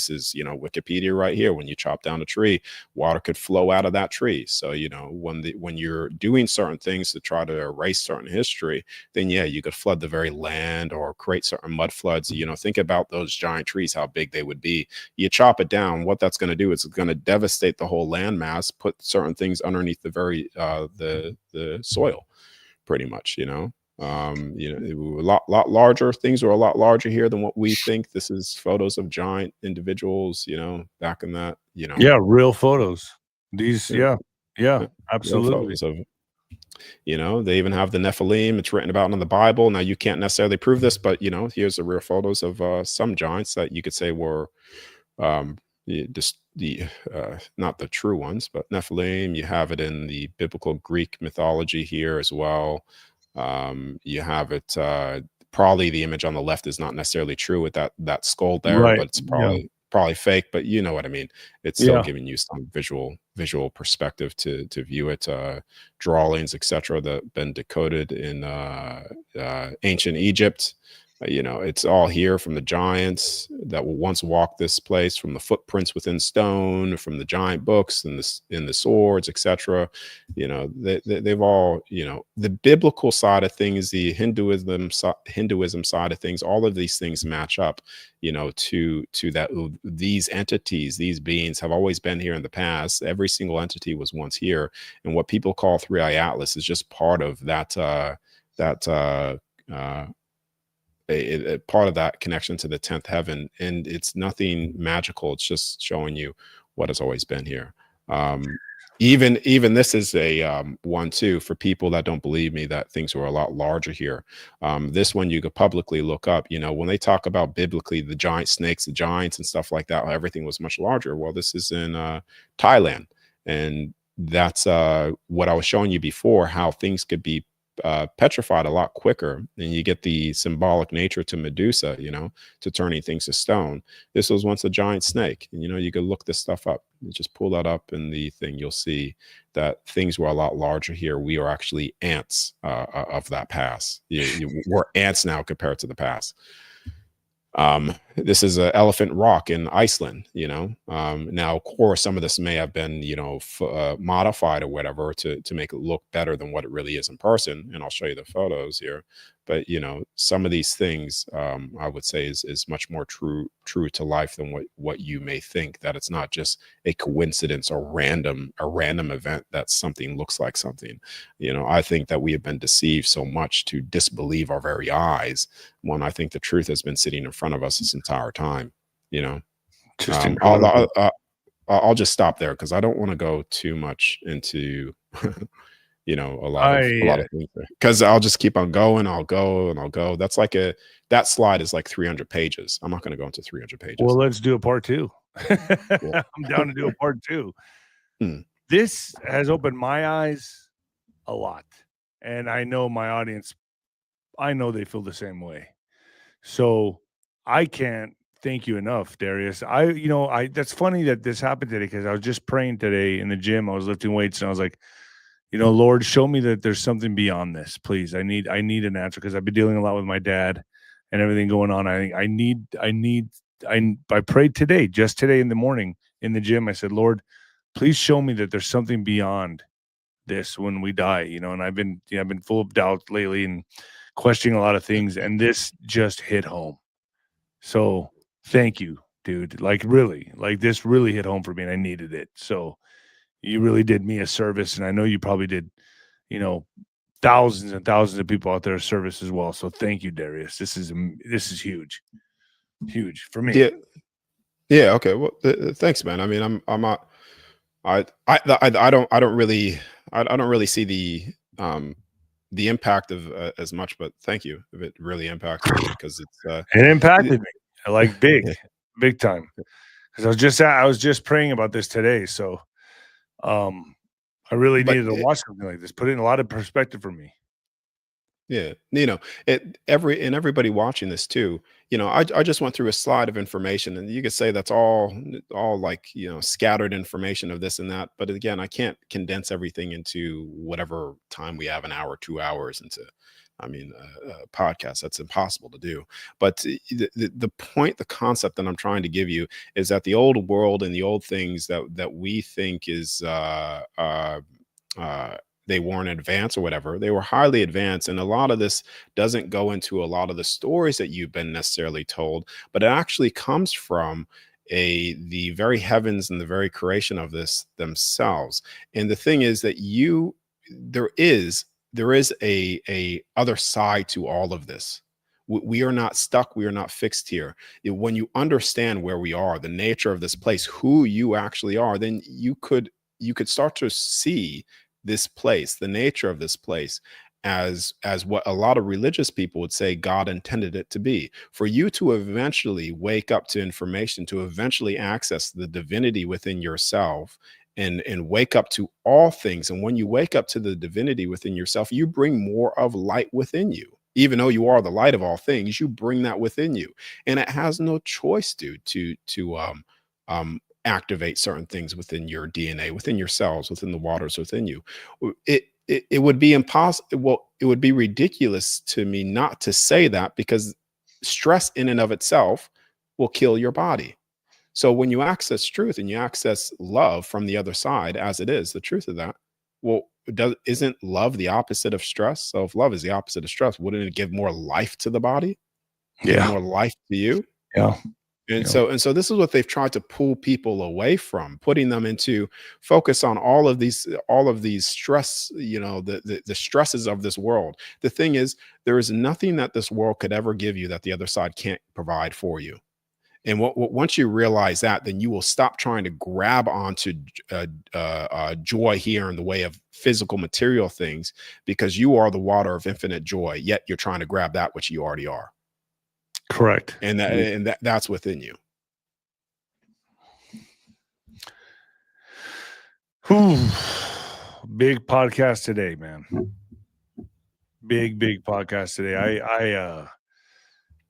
is Wikipedia right here. When you chop down a tree, water could flow out of that tree. So when you're doing certain things to try to erase certain history, then yeah, you could flood the very land or create certain mud floods. Think about those giant trees, how big they would be. You chop it down, what that's going to do is it's going to devastate the whole landmass, put certain things underneath the very the soil, pretty much. A lot larger things are a lot larger here than what we think. This is photos of giant individuals, back in that, yeah, real photos. These, yeah, absolutely. Photos You know, they even have the Nephilim. It's written about in the Bible. Now, you can't necessarily prove this, but you know, here's the real photos of some giants that you could say were um, the not the true ones, but Nephilim. You have it in the biblical Greek mythology here as well. You have it. Probably the image on the left is not necessarily true with that skull there, Right. but it's Yeah. probably fake. But you know what I mean. It's still Yeah. giving you some visual perspective to view it. Drawings, etc., that been decoded in ancient Egypt. You know, it's all here from the giants that will once walk this place, from the footprints within stone, from the giant books and the swords, etc. You know, they've all, you know, the biblical side of things, the Hinduism side of things, all of these things match up, you know, to that. These entities, these beings have always been here in the past. Every single entity was once here, and what people call Three Eye Atlas is just part of that. Uh, a part of that connection to the 10th heaven, and it's nothing magical. It's just showing you what has always been here. Even this is a one too for people that don't believe me that things were a lot larger here. This one you could publicly look up. You know, when they talk about biblically the giant snakes, the giants and stuff like that, everything was much larger. Well, this is in Thailand, and that's what I was showing you before, how things could be petrified a lot quicker, and you get the symbolic nature to Medusa, you know, to turning things to stone. This was once a giant snake, and you know, you could look this stuff up. You just pull that up in the thing, you'll see that things were a lot larger here. We are actually ants of that past. We're ants now compared to the past. This is an Elephant Rock in Iceland, you know. Now, of course, some of this may have been, you know, modified or whatever to make it look better than what it really is in person. And I'll show you the photos here. But you know, some of these things, I would say, is much more true to life than what you may think. That it's not just a coincidence or a random event that something looks like something. You know, I think that we have been deceived so much to disbelieve our very eyes, when I think the truth has been sitting in front of us this entire time. You know, Just I'll just stop there because I don't want to go too much into you know, a lot I of things, because I'll just keep on going. I'll go and I'll go. That's like that slide is like 300 pages. I'm not going to go into 300 pages. Well, let's do a part two. Yeah. I'm down to do a part two. Hmm. This has opened my eyes a lot, and I know my audience, I know they feel the same way. So I can't thank you enough, Darius. That's funny that this happened today, because I was just praying today in the gym. I was lifting weights, and I was like, Lord, show me that there's something beyond this, please. I need an answer, because I've been dealing a lot with my dad and everything going on. I prayed today, just today in the morning in the gym. I said, Lord, please show me that there's something beyond this when we die, and I've been full of doubt lately and questioning a lot of things, and this just hit home. So thank you, dude. Like, really, like, this really hit home for me, and I needed it. So you really did me a service, and I know you probably did, thousands and thousands of people out there a service as well. So thank you, Darius. This is huge, huge for me. Yeah. Okay. Well, thanks, man. I mean, I'm not. I don't really see the impact of as much, but thank you if it really impacted me, because it's It impacted me like big time, because I was just praying about this today. So I really needed to watch something like this, put it in a lot of perspective for me. Yeah, you know, everybody watching this too, you know, I just went through a slide of information, and you could say that's all like, you know, scattered information of this and that. But again, I can't condense everything into whatever time we have, an hour, 2 hours into, I mean, a podcast. That's impossible to do. But the point, the concept that I'm trying to give you is that the old world and the old things that we think is they weren't advanced or whatever, they were highly advanced. And a lot of this doesn't go into a lot of the stories that you've been necessarily told, but it actually comes from the very heavens and the very creation of this themselves. And the thing is that there is a other side to all of this. We are not stuck. We are not fixed here. When you understand where we are, the nature of this place, who you actually are, then you could start to see this place, the nature of this place, as what a lot of religious people would say God intended it to be. For you to eventually wake up to information, to eventually access the divinity within yourself, and wake up to all things. And when you wake up to the divinity within yourself, you bring more of light within you. Even though you are the light of all things, you bring that within you, and it has no choice, dude, to activate certain things within your DNA, within your cells, within the waters within you. It would be impossible. Well, it would be ridiculous to me not to say that, because stress in and of itself will kill your body. So when you access truth and you access love from the other side, as it is the truth of that, well, isn't love the opposite of stress? So if love is the opposite of stress, wouldn't it give more life to the body? Give more life to you? Yeah. And so this is what they've tried to pull people away from, putting them into focus on all of these stress, the stresses of this world. The thing is, there is nothing that this world could ever give you that the other side can't provide for you. And once you realize that, then you will stop trying to grab onto joy here in the way of physical material things, because you are the water of infinite joy, yet you're trying to grab that which you already are. Correct. And that's within you. Big podcast today, man. Big podcast today.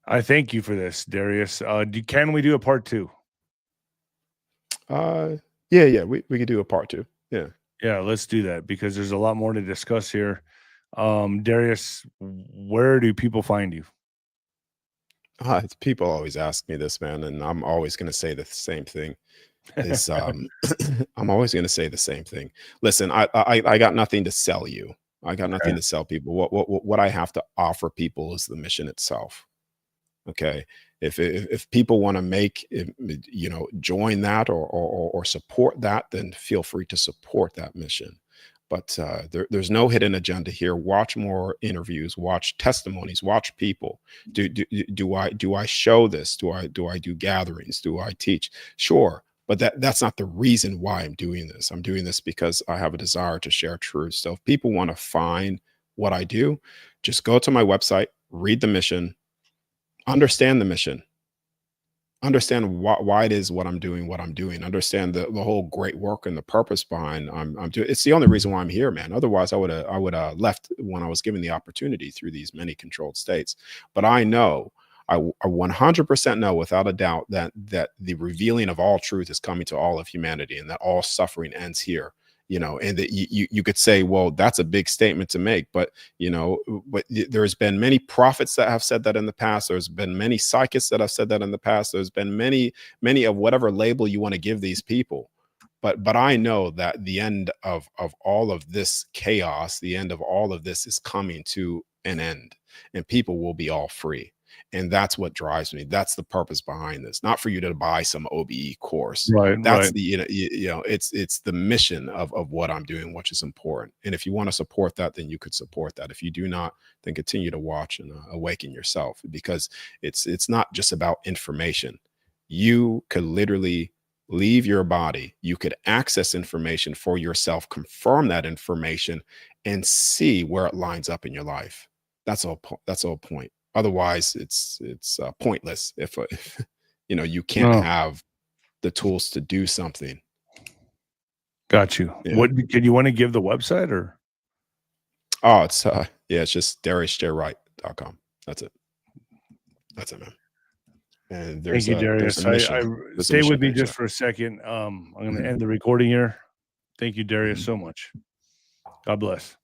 I thank you for this, Darius. Can we do a part 2? Yeah, we could do a part 2. Yeah, let's do that, because there's a lot more to discuss here. Darius, where do people find you? People always ask me this, man, and I'm always going to say the same thing. I'm always going to say the same thing. Listen, I got nothing to sell you. I got nothing to sell people. What I have to offer people is the mission itself. Okay. If people want to make, join that or support that, then feel free to support that mission. But there's no hidden agenda here. Watch more interviews, watch testimonies, watch people. Do I show this? Do I do gatherings? Do I teach? Sure. But that's not the reason why I'm doing this. I'm doing this because I have a desire to share truth. So if people want to find what I do, just go to my website, read the mission, understand the mission, understand why it is what I'm doing, understand the whole great work and the purpose behind I'm doing. It's the only reason why I'm here, man. Otherwise I would have left when I was given the opportunity through these many controlled states. But I know, I 100% know without a doubt that the revealing of all truth is coming to all of humanity, and that all suffering ends here. And that you could say, well, that's a big statement to make, but there's been many prophets that have said that in the past. There's been many psychics that have said that in the past. There's been many of whatever label you want to give these people. But I know that the end of all of this chaos, the end of all of this is coming to an end, and people will be all free. And that's what drives me. That's the purpose behind this. Not for you to buy some OBE course. Right. That's the it's the mission of what I'm doing, which is important. And if you want to support that, then you could support that. If you do not, then continue to watch and awaken yourself, because it's not just about information. You could literally leave your body. You could access information for yourself, confirm that information, and see where it lines up in your life. That's all point. Otherwise, it's pointless if you can't have the tools to do something. Got you. Yeah. What can you want to give the website or? Oh, it's just DariusJWright.com. That's it, man. And thank you, Darius. Stay with me just for a second. I'm going to end the recording here. Thank you, Darius, so much. God bless.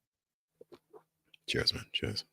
Cheers, man. Cheers.